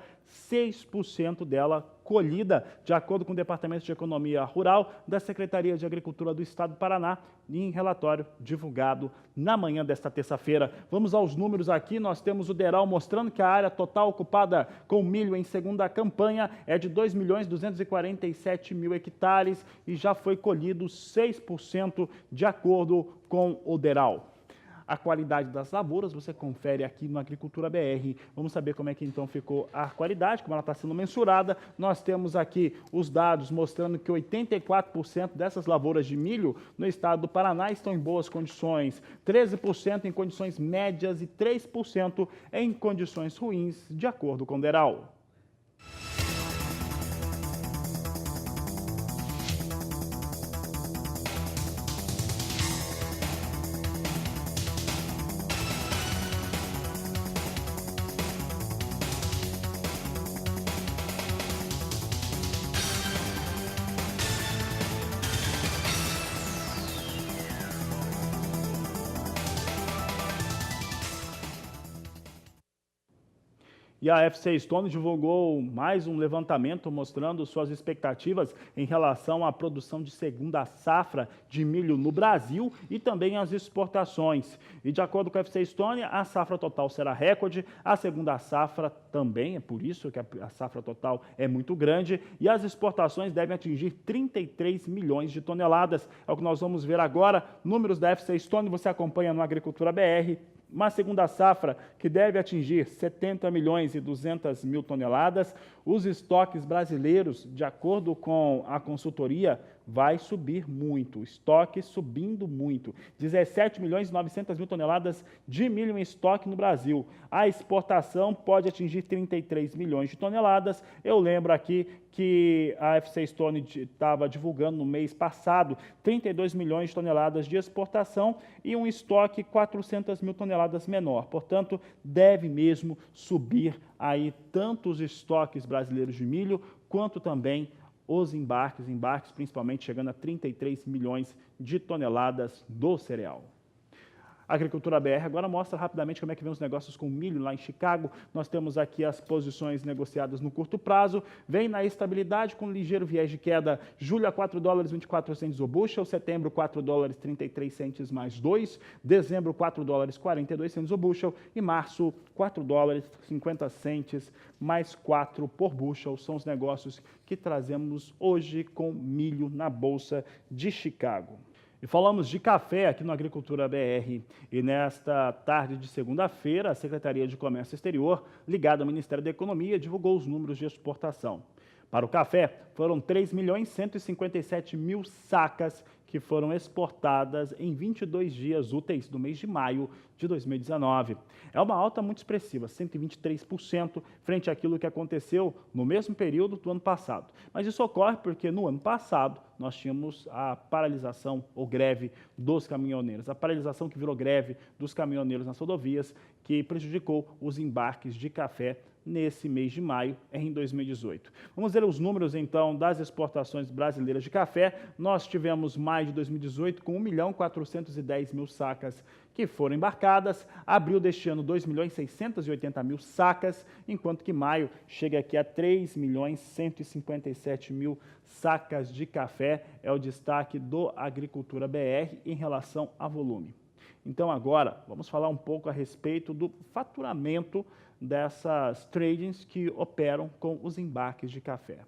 6% dela colhida, de acordo com o Departamento de Economia Rural da Secretaria de Agricultura do Estado do Paraná, em relatório divulgado na manhã desta terça-feira. Vamos aos números aqui, nós temos o DERAL mostrando que a área total ocupada com milho em segunda campanha é de 2.247.000 hectares e já foi colhido 6% de acordo com o DERAL. A qualidade das lavouras você confere aqui no Agricultura BR. Vamos saber como é que então ficou a qualidade, como ela está sendo mensurada. Nós temos aqui os dados mostrando que 84% dessas lavouras de milho no estado do Paraná estão em boas condições, 13% em condições médias e 3% em condições ruins, de acordo com o DERAL. E a FC Stone divulgou mais um levantamento mostrando suas expectativas em relação à produção de segunda safra de milho no Brasil e também as exportações. E de acordo com a FC Stone, a safra total será recorde, a segunda safra também, é por isso que a safra total é muito grande, e as exportações devem atingir 33 milhões de toneladas. É o que nós vamos ver agora, números da FC Stone, você acompanha no Agricultura BR. Uma segunda safra que deve atingir 70 milhões e 200 mil toneladas. Os estoques brasileiros, de acordo com a consultoria, vai subir muito. Estoque subindo muito. 17 milhões e 900 mil toneladas de milho em estoque no Brasil. A exportação pode atingir 33 milhões de toneladas. Eu lembro aqui que a FC Stone estava divulgando no mês passado 32 milhões de toneladas de exportação e um estoque 400 mil toneladas menor. Portanto, deve mesmo subir aí tanto os estoques brasileiros de milho quanto também os embarques principalmente chegando a 33 milhões de toneladas do cereal. A Agricultura BR agora mostra rapidamente como é que vem os negócios com milho lá em Chicago. Nós temos aqui as posições negociadas no curto prazo. Vem na estabilidade com ligeiro viés de queda. Julho a 4 dólares 24 centes o bushel. Setembro 4 dólares 33 centes mais 2. Dezembro 4 dólares 42 centes o bushel. E março 4 dólares 50 centes mais 4 por bushel. São os negócios que trazemos hoje com milho na Bolsa de Chicago. E falamos de café aqui no Agricultura BR. E nesta tarde de segunda-feira, a Secretaria de Comércio Exterior, ligada ao Ministério da Economia, divulgou os números de exportação. Para o café, foram 3.157.000 sacas que foram exportadas em 22 dias úteis do mês de maio de 2019. É uma alta muito expressiva, 123%, frente àquilo que aconteceu no mesmo período do ano passado. Mas isso ocorre porque no ano passado nós tínhamos a paralisação ou greve dos caminhoneiros, a paralisação que virou greve dos caminhoneiros nas rodovias, que prejudicou os embarques de café nesse mês de maio, em 2018. Vamos ver os números, então, das exportações brasileiras de café. Nós tivemos maio de 2018 com 1.410.000 sacas que foram embarcadas. Abril deste ano, 2.680.000 sacas, enquanto que maio chega aqui a 3.157.000 sacas de café. É o destaque do Agricultura BR em relação a volume. Então, agora, vamos falar um pouco a respeito do faturamento dessas tradings que operam com os embarques de café.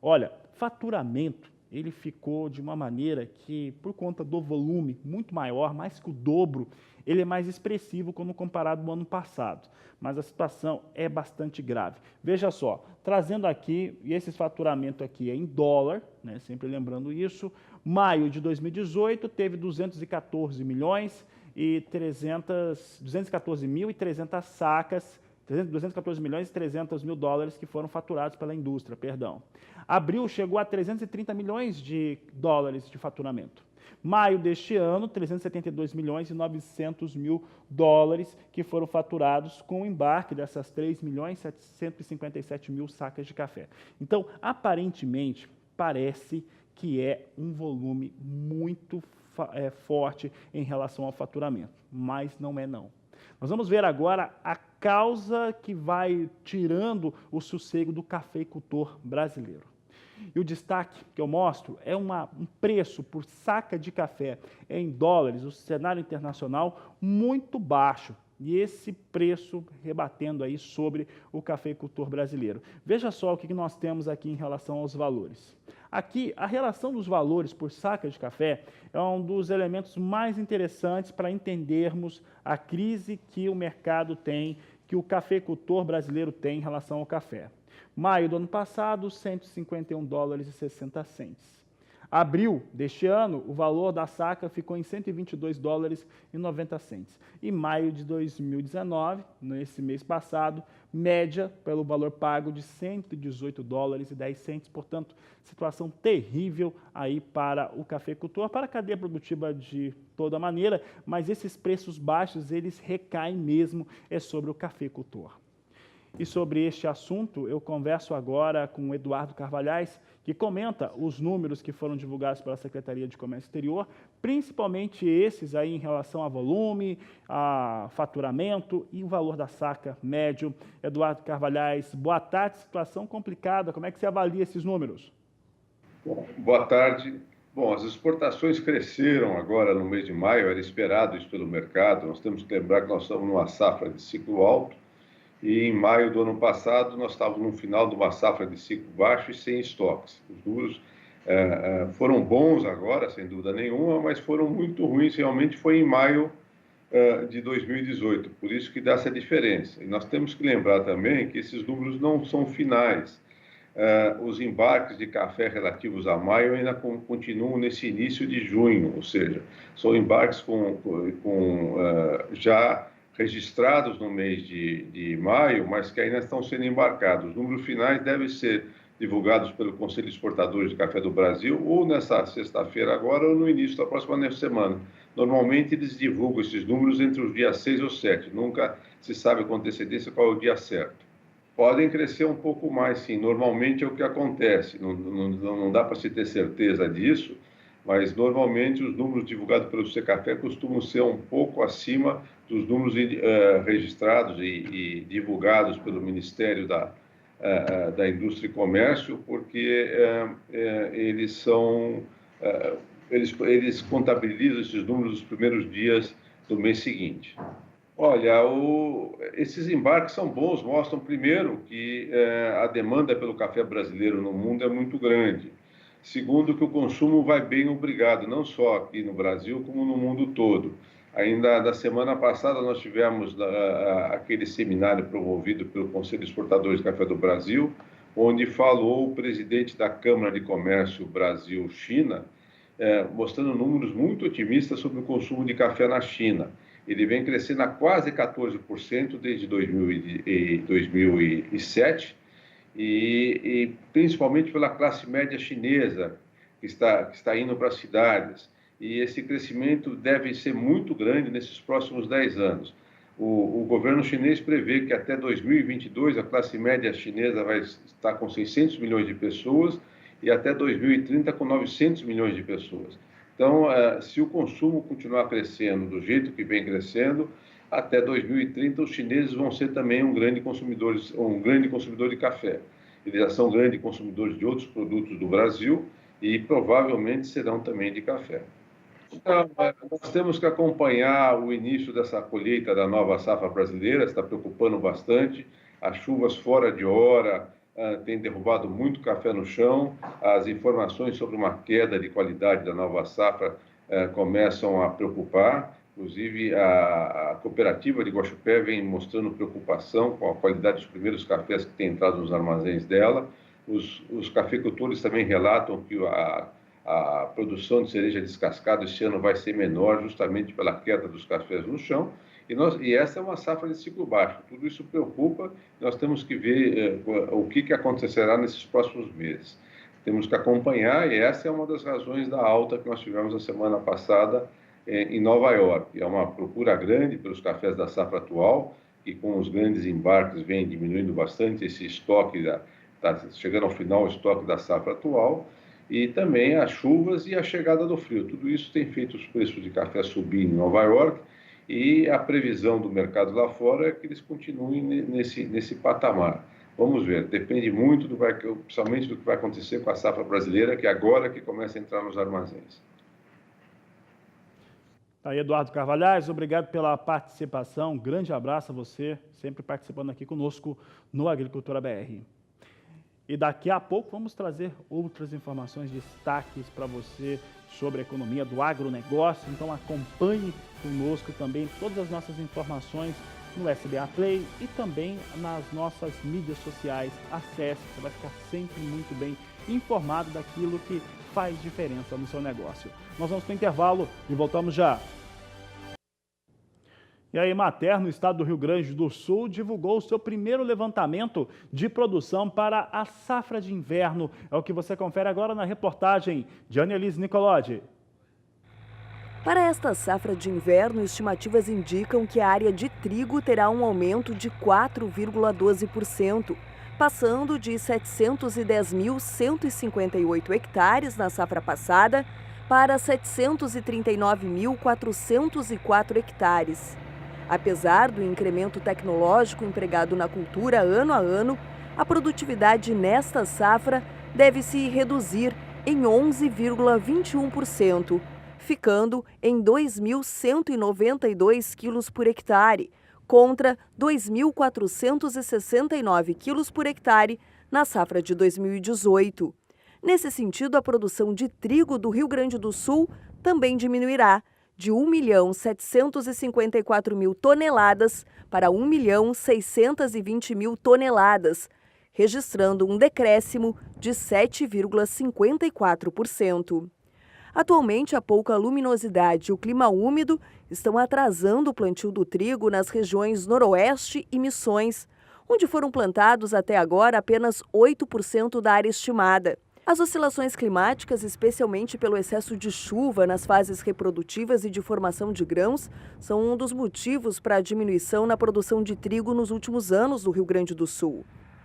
Olha, faturamento, ele ficou de uma maneira que, por conta do volume muito maior, mais que o dobro, ele é mais expressivo quando comparado ao ano passado. Mas a situação é bastante grave. Veja só, trazendo aqui, e esse faturamento aqui é em dólar, né, sempre lembrando isso, maio de 2018 teve 214 milhões e 214.300 sacas, 214 milhões e 300 mil dólares que foram faturados pela indústria, perdão. Abril chegou a 330 milhões de dólares de faturamento. Maio deste ano, 372 milhões e 900 mil dólares que foram faturados com o embarque dessas 3 milhões e 757 mil sacas de café. Então, aparentemente, parece que é um volume muito forte em relação ao faturamento, mas não é não. Nós vamos ver agora a causa que vai tirando o sossego do cafeicultor brasileiro. E o destaque que eu mostro é um preço por saca de café em dólares, o cenário internacional muito baixo. E esse preço rebatendo aí sobre o cafeicultor brasileiro. Veja só o que nós temos aqui em relação aos valores. Aqui, a relação dos valores por saca de café é um dos elementos mais interessantes para entendermos a crise que o mercado tem, que o cafeicultor brasileiro tem em relação ao café. Maio do ano passado, 151 dólares e 60 centes. Abril deste ano, o valor da saca ficou em 122 dólares e 90 centes. E maio de 2019, nesse mês passado, média pelo valor pago de 118 dólares e 10 centes. Portanto, situação terrível aí para o cafeicultor, para a cadeia produtiva de toda maneira, mas esses preços baixos, eles recaem mesmo sobre o cafeicultor. E sobre este assunto, eu converso agora com o Eduardo Carvalhais, que comenta os números que foram divulgados pela Secretaria de Comércio Exterior, principalmente esses aí em relação a volume, a faturamento e o valor da saca médio. Eduardo Carvalhais, boa tarde, situação complicada, como é que você avalia esses números? Bom, boa tarde. Bom, as exportações cresceram agora no mês de maio, era esperado isso pelo mercado. Nós temos que lembrar que nós estamos numa safra de ciclo alto e em maio do ano passado nós estávamos no final de uma safra de ciclo baixo e sem estoques. Os números foram bons agora, sem dúvida nenhuma, mas foram muito ruins, realmente foi em maio de 2018, por isso que dá essa diferença. E nós temos que lembrar também que esses números não são finais. Os embarques de café relativos a maio ainda continuam nesse início de junho, ou seja, são embarques já registrados no mês de maio, mas que ainda estão sendo embarcados. Os números finais devem ser divulgados pelo Conselho de Exportadores de Café do Brasil ou nessa sexta-feira agora ou no início da próxima semana. Normalmente eles divulgam esses números entre os dias 6 ou 7, nunca se sabe com antecedência qual é o dia certo. Podem crescer um pouco mais, sim. Normalmente é o que acontece. Não dá para se ter certeza disso, mas normalmente os números divulgados pelo Secafé costumam ser um pouco acima dos números registrados e divulgados pelo Ministério da Indústria e Comércio, porque eles contabilizam esses números nos primeiros dias do mês seguinte. Olha, esses embarques são bons, mostram primeiro que a demanda pelo café brasileiro no mundo é muito grande. Segundo, que o consumo vai bem, obrigado, não só aqui no Brasil, como no mundo todo. Ainda na semana passada nós tivemos aquele seminário promovido pelo Conselho de Exportadores de Café do Brasil, onde falou o presidente da Câmara de Comércio Brasil-China, mostrando números muito otimistas sobre o consumo de café na China. Ele vem crescendo a quase 14% desde 2007, e principalmente pela classe média chinesa, que está indo para as cidades. E esse crescimento deve ser muito grande nesses próximos 10 anos. O governo chinês prevê que até 2022 a classe média chinesa vai estar com 600 milhões de pessoas e até 2030 com 900 milhões de pessoas. Então, se o consumo continuar crescendo do jeito que vem crescendo, até 2030 os chineses vão ser também um grande consumidor de café. Eles já são grandes consumidores de outros produtos do Brasil e provavelmente serão também de café. Então, nós temos que acompanhar o início dessa colheita da nova safra brasileira, está preocupando bastante. As chuvas fora de hora têm derrubado muito café no chão. As informações sobre uma queda de qualidade da nova safra começam a preocupar. Inclusive, a cooperativa de Guaxupé vem mostrando preocupação com a qualidade dos primeiros cafés que têm entrado nos armazéns dela. Os cafeicultores também relatam que a produção de cereja descascada este ano vai ser menor justamente pela queda dos cafés no chão. E essa é uma safra de ciclo baixo. Tudo isso preocupa. Nós temos que ver o que acontecerá nesses próximos meses. Temos que acompanhar, e essa é uma das razões da alta que nós tivemos a semana passada em Nova York. É uma procura grande pelos cafés da safra atual, e com os grandes embarques vem diminuindo bastante esse estoque, está chegando ao final o estoque da safra atual, e também as chuvas e a chegada do frio. Tudo isso tem feito os preços de café subir em Nova York, e a previsão do mercado lá fora é que eles continuem nesse patamar. Vamos ver, depende muito, principalmente do que vai acontecer com a safra brasileira, que agora que começa a entrar nos armazéns. Aí, Eduardo Carvalhais, obrigado pela participação, um grande abraço a você, sempre participando aqui conosco no Agricultura BR. E daqui a pouco vamos trazer outras informações, destaques para você sobre a economia do agronegócio. Então acompanhe conosco também todas as nossas informações no SBA Play e também nas nossas mídias sociais. Acesse, você vai ficar sempre muito bem informado daquilo que faz diferença no seu negócio. Nós vamos para o intervalo e voltamos já. E a Emater, no estado do Rio Grande do Sul, divulgou o seu primeiro levantamento de produção para a safra de inverno. É o que você confere agora na reportagem de Annelise Nicolodi. Para esta safra de inverno, estimativas indicam que a área de trigo terá um aumento de 4,12%, passando de 710.158 hectares na safra passada para 739.404 hectares. Apesar do incremento tecnológico empregado na cultura ano a ano, a produtividade nesta safra deve se reduzir em 11,21%, ficando em 2.192 quilos por hectare, contra 2.469 quilos por hectare na safra de 2018. Nesse sentido, a produção de trigo do Rio Grande do Sul também diminuirá, de 1.754.000 toneladas para 1.620.000 toneladas, registrando um decréscimo de 7,54%. Atualmente, a pouca luminosidade e o clima úmido estão atrasando o plantio do trigo nas regiões Noroeste e Missões, onde foram plantados até agora apenas 8% da área estimada. As oscilações climáticas, especialmente pelo excesso de chuva nas fases reprodutivas e de formação de grãos, são um dos motivos para a diminuição na produção de trigo nos últimos anos do Rio Grande do Sul.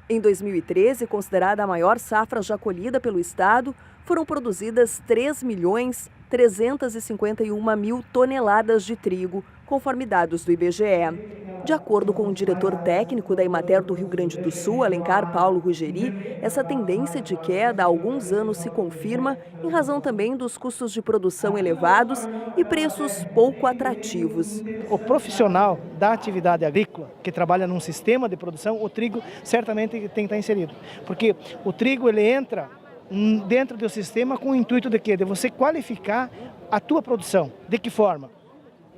Em 2013, considerada a maior safra já colhida pelo estado, foram produzidas 3.351.000 toneladas de trigo, conforme dados do IBGE. De acordo com o diretor técnico da Emater do Rio Grande do Sul, Alencar Paulo Ruggeri, essa tendência de queda há alguns anos se confirma em razão também dos custos de produção elevados e preços pouco atrativos. O profissional da atividade agrícola, que trabalha num sistema de produção, o trigo certamente tem que estar inserido. Porque o trigo ele entra dentro do sistema com o intuito de quê? De você qualificar a tua produção. De que forma?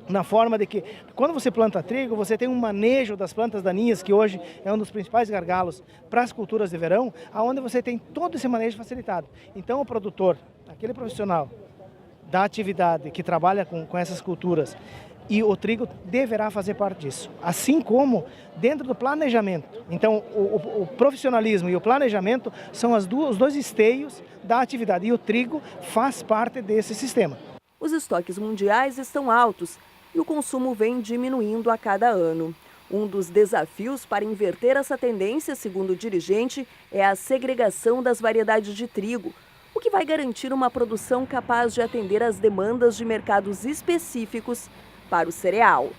Na forma de que, quando você planta trigo, você tem um manejo das plantas daninhas, que hoje é um dos principais gargalos para as culturas de verão, onde você tem todo esse manejo facilitado. Então, o produtor, aquele profissional da atividade que trabalha com essas culturas, e o trigo deverá fazer parte disso, assim como dentro do planejamento. Então, o profissionalismo e o planejamento são os dois esteios da atividade, e o trigo faz parte desse sistema. Os estoques mundiais estão altos e o consumo vem diminuindo a cada ano. Um dos desafios para inverter essa tendência, segundo o dirigente, é a segregação das variedades de trigo, o que vai garantir uma produção capaz de atender às demandas de mercados específicos para o cereal.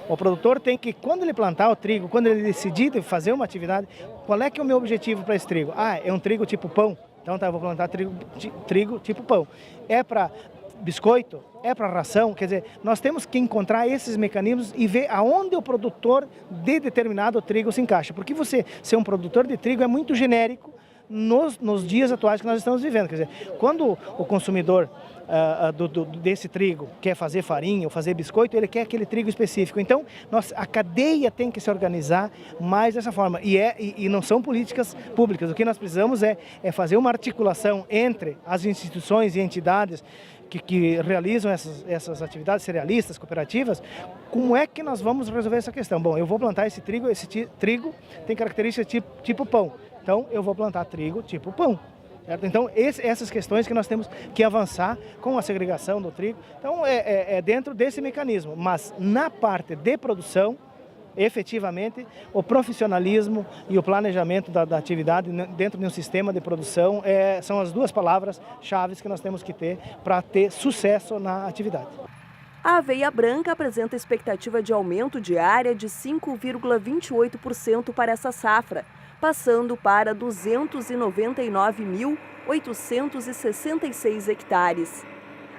O produtor tem que, quando ele plantar o trigo, quando ele decidir fazer uma atividade, qual é que é o meu objetivo para esse trigo? É um trigo tipo pão? Então eu vou plantar trigo tipo pão. É para biscoito? É para ração? Quer dizer, nós temos que encontrar esses mecanismos e ver aonde o produtor de determinado trigo se encaixa. Porque você ser um produtor de trigo é muito genérico nos dias atuais que nós estamos vivendo. Quer dizer, quando o consumidor desse trigo quer fazer farinha ou fazer biscoito, ele quer aquele trigo específico. Então, a cadeia tem que se organizar mais dessa forma. E não são políticas públicas. O que nós precisamos é fazer uma articulação entre as instituições e entidades que realizam essas atividades cerealistas, cooperativas. Como é que nós vamos resolver essa questão? Bom, eu vou plantar esse trigo tem características tipo pão. Então, eu vou plantar trigo tipo pão. Certo? Então, essas questões que nós temos que avançar com a segregação do trigo. Então, é dentro desse mecanismo. Mas, na parte de produção, efetivamente, o profissionalismo e o planejamento da atividade dentro de um sistema de produção são as duas palavras-chave que nós temos que ter para ter sucesso na atividade. A aveia branca apresenta expectativa de aumento de área de 5,28% para essa safra, passando para 299.866 hectares.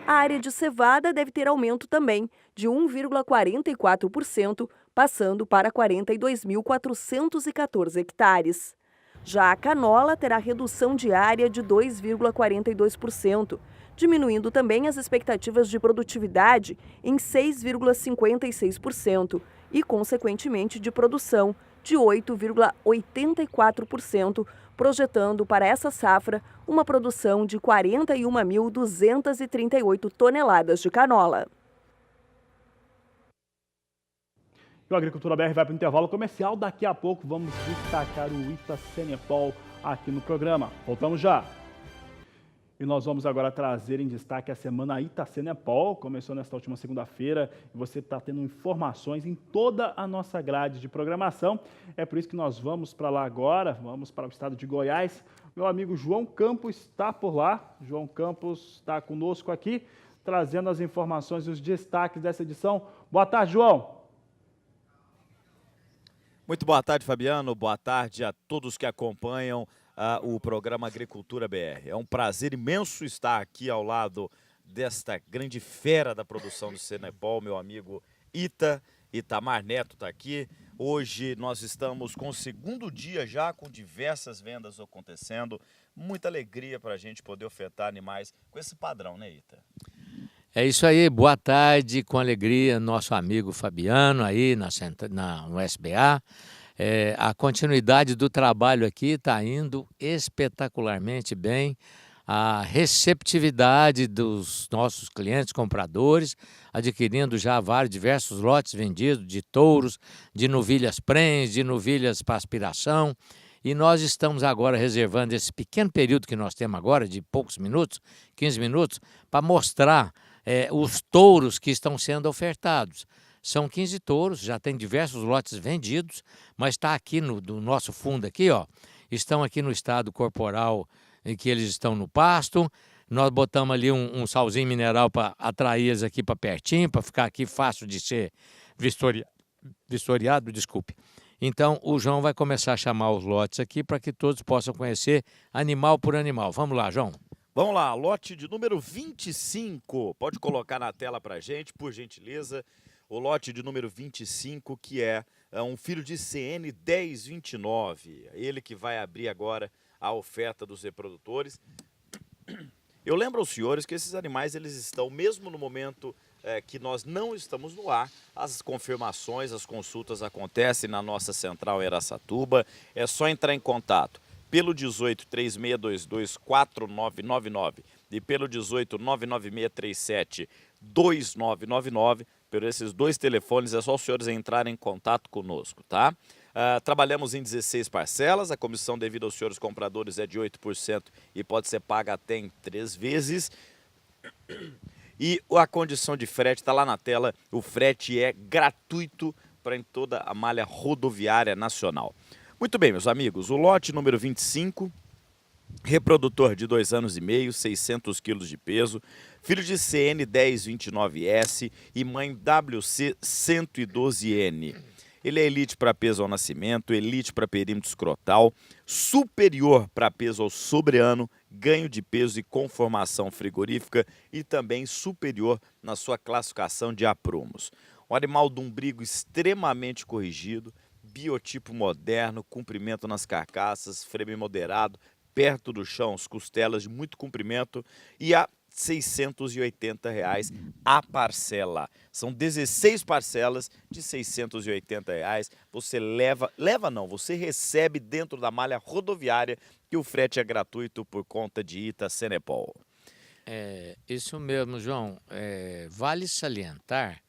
A área de cevada deve ter aumento também, de 1,44%, passando para 42.414 hectares. Já a canola terá redução de área de 2,42%, diminuindo também as expectativas de produtividade em 6,56% e, consequentemente, de produção de 8,84%, projetando para essa safra uma produção de 41.238 toneladas de canola. O Agricultura BR vai para o intervalo comercial. Daqui a pouco vamos destacar o Itacenepol aqui no programa. Voltamos já. E nós vamos agora trazer em destaque a semana Ita Senepol, começou nesta última segunda-feira, e você está tendo informações em toda a nossa grade de programação. É por isso que nós vamos para lá agora, vamos para o estado de Goiás. Meu amigo João Campos está por lá. João Campos está conosco aqui, trazendo as informações e os destaques dessa edição. Boa tarde, João. Muito boa tarde, Fabiano. Boa tarde a todos que acompanham o programa Agricultura BR. É um prazer imenso estar aqui ao lado desta grande fera da produção do Senepol, meu amigo Itamar Neto está aqui. Hoje nós estamos com o segundo dia já, com diversas vendas acontecendo. Muita alegria para a gente poder ofertar animais com esse padrão, né, Ita? É isso aí, boa tarde, com alegria, nosso amigo Fabiano aí no SBA. A continuidade do trabalho aqui está indo espetacularmente bem. A receptividade dos nossos clientes compradores, adquirindo já diversos lotes vendidos de touros, de novilhas prens, de novilhas para aspiração. E nós estamos agora reservando esse pequeno período que nós temos agora, de poucos minutos, 15 minutos, para mostrar os touros que estão sendo ofertados. São 15 touros, já tem diversos lotes vendidos, mas está aqui do nosso fundo aqui, ó. Estão aqui no estado corporal em que eles estão no pasto. Nós botamos ali um salzinho mineral para atrair eles aqui para pertinho, para ficar aqui fácil de ser vistoriado, desculpe. Então, o João vai começar a chamar os lotes aqui para que todos possam conhecer animal por animal. Vamos lá, João. Vamos lá, lote de número 25. Pode colocar na tela para a gente, por gentileza. O lote de número 25, que é um filho de CN 1029. Ele que vai abrir agora a oferta dos reprodutores. Eu lembro aos senhores que esses animais, eles estão, mesmo no momento que nós não estamos no ar, as confirmações, as consultas acontecem na nossa central em Araçatuba. É só entrar em contato pelo 18 3622 4999 e pelo 18 99637 2999. Por esses dois telefones, é só os senhores entrarem em contato conosco, tá? Trabalhamos em 16 parcelas, a comissão devida aos senhores compradores é de 8% e pode ser paga até em 3 vezes. E a condição de frete está lá na tela, o frete é gratuito para em toda a malha rodoviária nacional. Muito bem, meus amigos, o lote número 25, reprodutor de 2 anos e meio, 600 quilos de peso, filho de CN 1029S e mãe WC 112N. Ele é elite para peso ao nascimento, elite para perímetro escrotal, superior para peso ao sobreano, ganho de peso e conformação frigorífica e também superior na sua classificação de aprumos. Um animal de umbigo extremamente corrigido, biotipo moderno, comprimento nas carcaças, frame moderado, perto do chão, as costelas de muito comprimento e a R$ 680 a parcela. São 16 parcelas de R$ 680. Você você recebe dentro da malha rodoviária que o frete é gratuito por conta de Ita Senepol. Isso mesmo, João. Vale salientar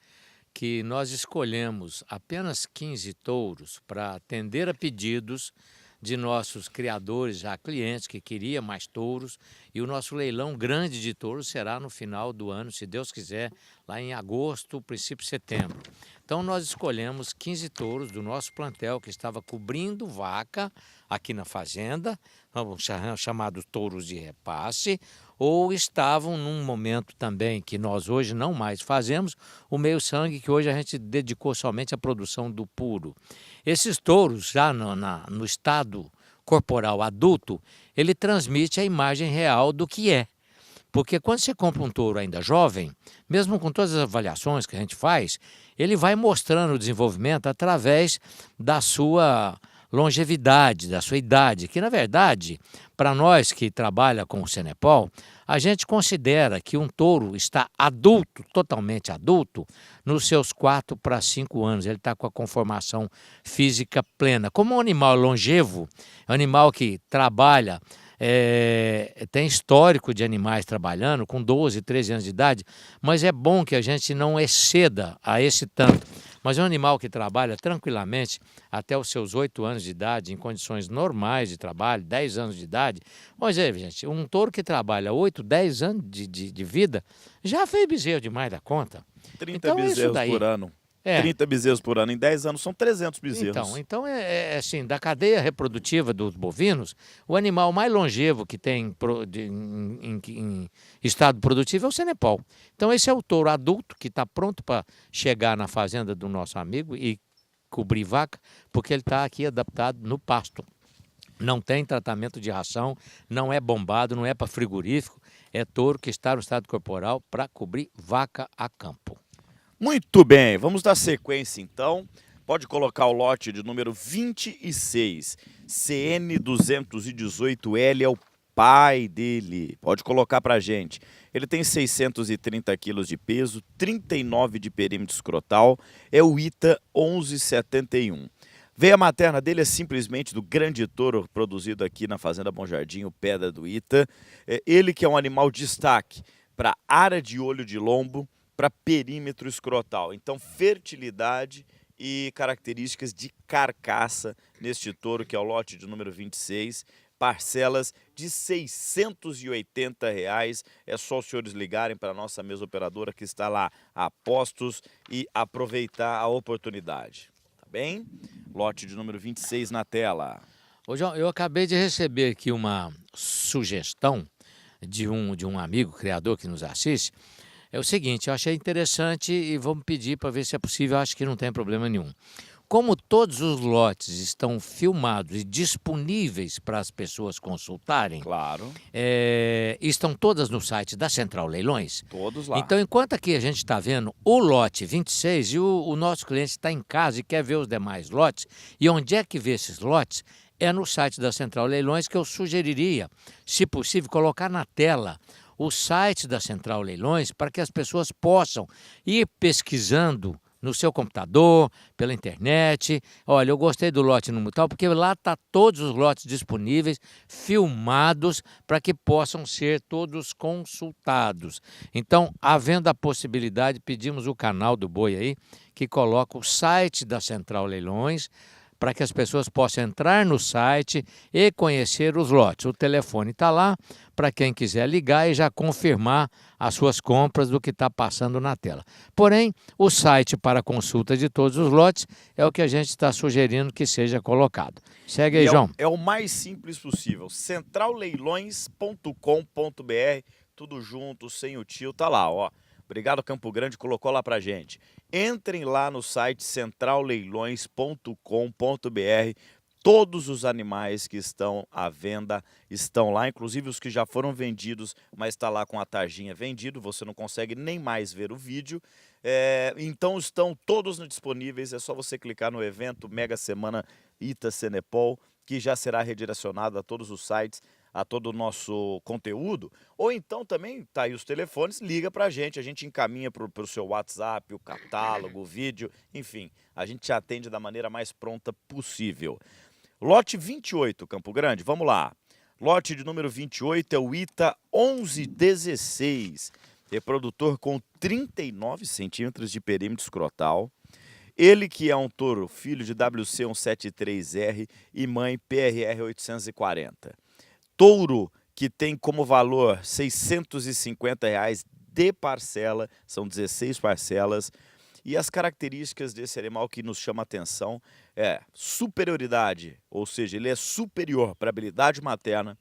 que nós escolhemos apenas 15 touros para atender a pedidos de nossos criadores, já clientes que queriam mais touros, e o nosso leilão grande de touros será no final do ano, se Deus quiser, lá em agosto, princípio de setembro. Então nós escolhemos 15 touros do nosso plantel que estava cobrindo vaca aqui na fazenda, chamados touros de repasse, ou estavam num momento também que nós hoje não mais fazemos, o meio sangue, que hoje a gente dedicou somente à produção do puro. Esses touros, já no estado corporal adulto, ele transmite a imagem real do que é. Porque quando você compra um touro ainda jovem, mesmo com todas as avaliações que a gente faz, ele vai mostrando o desenvolvimento através da sua longevidade, da sua idade, que na verdade, para nós que trabalham com o Senepol, a gente considera que um touro está adulto, totalmente adulto, nos seus 4 para 5 anos. Ele está com a conformação física plena. Como um animal longevo, é um animal que trabalha, tem histórico de animais trabalhando com 12, 13 anos de idade, mas é bom que a gente não exceda a esse tanto, Mas é um animal que trabalha tranquilamente até os seus 8 anos de idade, em condições normais de trabalho, 10 anos de idade. Pois é, gente, um touro que trabalha 8, 10 anos de vida já fez bezerro demais da conta. 30 Então, é isso bezerros daí. por ano. É. 30 bezerros por ano. Em 10 anos são 300 bezerros. Então assim, da cadeia reprodutiva dos bovinos, o animal mais longevo que tem em estado produtivo é o Cenepol. Então esse é o touro adulto que está pronto para chegar na fazenda do nosso amigo e cobrir vaca, porque ele está aqui adaptado no pasto. Não tem tratamento de ração, não é bombado, não é para frigorífico, é touro que está no estado corporal para cobrir vaca a campo. Muito bem, vamos dar sequência então. Pode colocar o lote de número 26, CN218L, é o pai dele. Pode colocar pra gente. Ele tem 630 quilos de peso, 39 de perímetro escrotal, é o ITA 1171. Veia materna dele é simplesmente do grande touro produzido aqui na Fazenda Bom Jardim, o Pedra do Ita. Ele que é um animal destaque para área de olho de lombo, para perímetro escrotal. Então, fertilidade e características de carcaça neste touro, que é o lote de número 26, parcelas de R$ 680. É só os senhores ligarem para a nossa mesa operadora que está lá a postos e aproveitar a oportunidade. Tá bem? Lote de número 26 na tela. Ô, João, eu acabei de receber aqui uma sugestão de um amigo criador que nos assiste. É o seguinte, eu achei interessante e vamos pedir para ver se é possível, acho que não tem problema nenhum. Como todos os lotes estão filmados e disponíveis para as pessoas consultarem, claro, estão todas no site da Central Leilões. Todos lá. Então, enquanto aqui a gente está vendo o lote 26 e o nosso cliente está em casa e quer ver os demais lotes, e onde é que vê esses lotes? É no site da Central Leilões que eu sugeriria, se possível, colocar na tela o site da Central Leilões para que as pessoas possam ir pesquisando no seu computador, pela internet. Olha, eu gostei do lote número tal, porque lá está todos os lotes disponíveis, filmados, para que possam ser todos consultados. Então, havendo a possibilidade, pedimos o canal do Boi aí, que coloca o site da Central Leilões, para que as pessoas possam entrar no site e conhecer os lotes. O telefone está lá para quem quiser ligar e já confirmar as suas compras do que está passando na tela. Porém, o site para consulta de todos os lotes é o que a gente está sugerindo que seja colocado. Segue aí, João. É o mais simples possível. centralleilões.com.br, tudo junto, sem o tio, tá lá, ó. Obrigado, Campo Grande, colocou lá pra gente. Entrem lá no site centralleilões.com.br. Todos os animais que estão à venda estão lá, inclusive os que já foram vendidos, mas está lá com a tarjinha vendido, você não consegue nem mais ver o vídeo. Então estão todos disponíveis, é só você clicar no evento Mega Semana Ita Cenepol, que já será redirecionado a todos os sites, a todo o nosso conteúdo, ou então também, tá aí os telefones, liga pra gente, a gente encaminha pro seu WhatsApp, o catálogo, o vídeo, enfim, a gente te atende da maneira mais pronta possível. Lote 28, Campo Grande, vamos lá. Lote de número 28 é o ITA 1116, reprodutor com 39 centímetros de perímetro escrotal. Ele que é um touro, filho de WC 173R e mãe PRR 840. Touro que tem como valor R$ 650 de parcela, são 16 parcelas. E as características desse animal que nos chama a atenção é superioridade, ou seja, ele é superior para habilidade materna,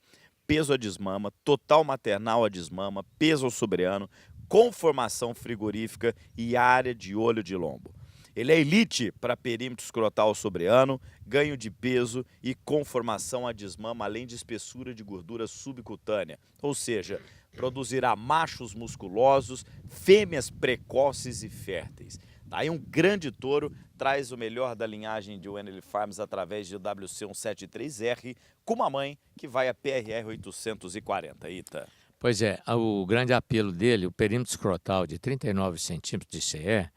peso a desmama, total maternal a desmama, peso ao sobreano, conformação frigorífica e área de olho de lombo. Ele é elite para perímetro escrotal sobreano, ganho de peso e conformação a desmama, além de espessura de gordura subcutânea. Ou seja, produzirá machos musculosos, fêmeas precoces e férteis. Aí um grande touro traz o melhor da linhagem de Wennerly Farms através de WC 173R, com uma mãe que vai a PRR 840. Ita. Pois é, o grande apelo dele, o perímetro escrotal de 39 centímetros de CE,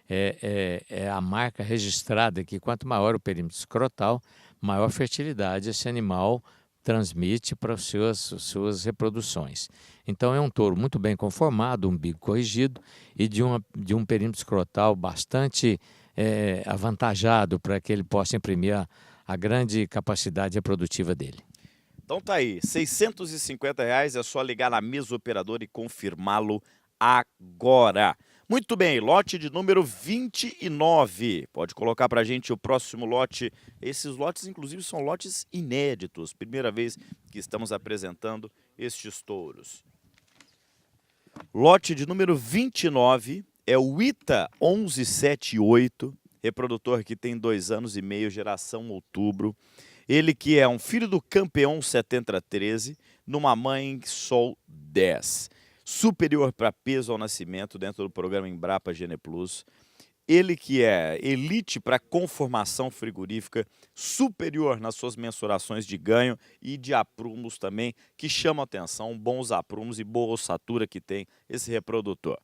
é a marca registrada que quanto maior o perímetro escrotal, maior fertilidade esse animal transmite para as suas reproduções. Então é um touro muito bem conformado, umbigo corrigido e de um perímetro escrotal bastante avantajado para que ele possa imprimir a grande capacidade reprodutiva dele. Então tá aí, R$650 é só ligar na mesa operadora e confirmá-lo agora. Muito bem, lote de número 29. Pode colocar pra gente o próximo lote. Esses lotes, inclusive, são lotes inéditos. Primeira vez que estamos apresentando estes touros. Lote de número 29 é o Ita 1178, reprodutor que tem 2 anos e meio, geração outubro. Ele que é um filho do campeão 7013, numa mãe Sol 10. Superior para peso ao nascimento dentro do programa Embrapa Gene Plus. Ele que é elite para conformação frigorífica, superior nas suas mensurações de ganho e de aprumos também, que chamam atenção, bons aprumos e boa ossatura que tem esse reprodutor.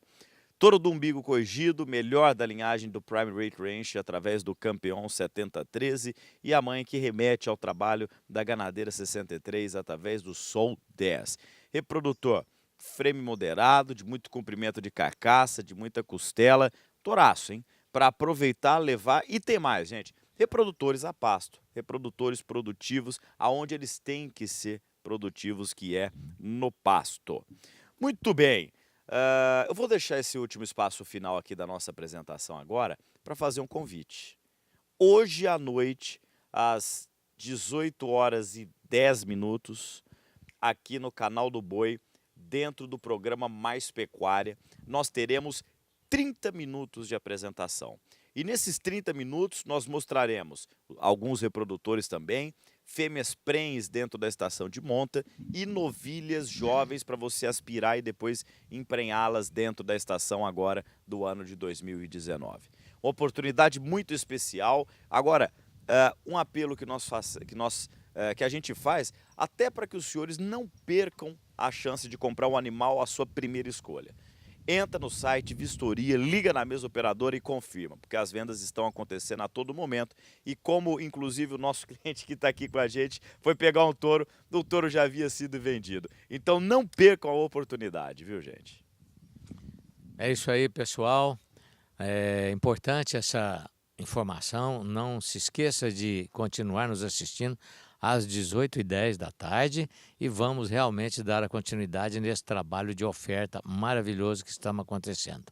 Touro do umbigo corrigido, melhor da linhagem do Prime Rate Ranch através do campeão 7013 e a mãe que remete ao trabalho da ganadeira 63 através do Sol 10. Reprodutor, frame moderado, de muito comprimento de carcaça, de muita costela, touraço, hein? Para aproveitar, levar e tem mais, gente. Reprodutores a pasto, reprodutores produtivos, aonde eles têm que ser produtivos, que é no pasto. Muito bem. Eu vou deixar esse último espaço final aqui da nossa apresentação agora para fazer um convite. Hoje à noite, às 18h10, aqui no Canal do Boi, dentro do programa Mais Pecuária, nós teremos 30 minutos de apresentação. E nesses 30 minutos nós mostraremos alguns reprodutores também, fêmeas prenhes dentro da estação de monta e novilhas jovens para você aspirar e depois emprenhá-las dentro da estação agora do ano de 2019. Uma oportunidade muito especial. Agora, um apelo que a gente faz até para que os senhores não percam a chance de comprar um animal à sua primeira escolha. Entra no site, vistoria, liga na mesa operadora e confirma, porque as vendas estão acontecendo a todo momento. E como, inclusive, o nosso cliente que está aqui com a gente foi pegar um touro, o touro já havia sido vendido. Então não percam a oportunidade, viu, gente? É isso aí, pessoal. É importante essa informação. Não se esqueça de continuar nos assistindo às 18h10 e vamos realmente dar a continuidade nesse trabalho de oferta maravilhoso que estamos acontecendo.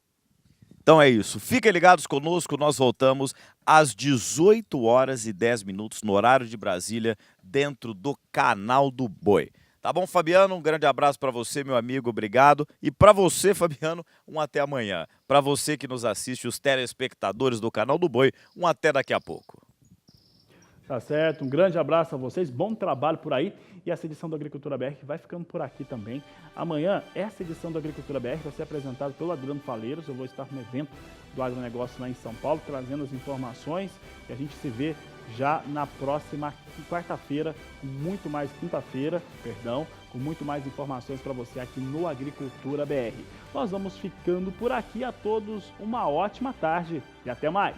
Então é isso. Fiquem ligados conosco, nós voltamos às 18h10 no horário de Brasília, dentro do Canal do Boi. Tá bom, Fabiano? Um grande abraço para você, meu amigo, obrigado. E para você, Fabiano, um até amanhã. Para você que nos assiste, os telespectadores do Canal do Boi, um até daqui a pouco. Tá certo, um grande abraço a vocês, bom trabalho por aí. E essa edição do Agricultura BR vai ficando por aqui também. Amanhã, essa edição do Agricultura BR vai ser apresentada pelo Adriano Faleiros. Eu vou estar no evento do agronegócio lá em São Paulo, trazendo as informações. E a gente se vê já na próxima quarta-feira, com muito mais com muito mais informações para você aqui no Agricultura BR. Nós vamos ficando por aqui. A todos uma ótima tarde e até mais.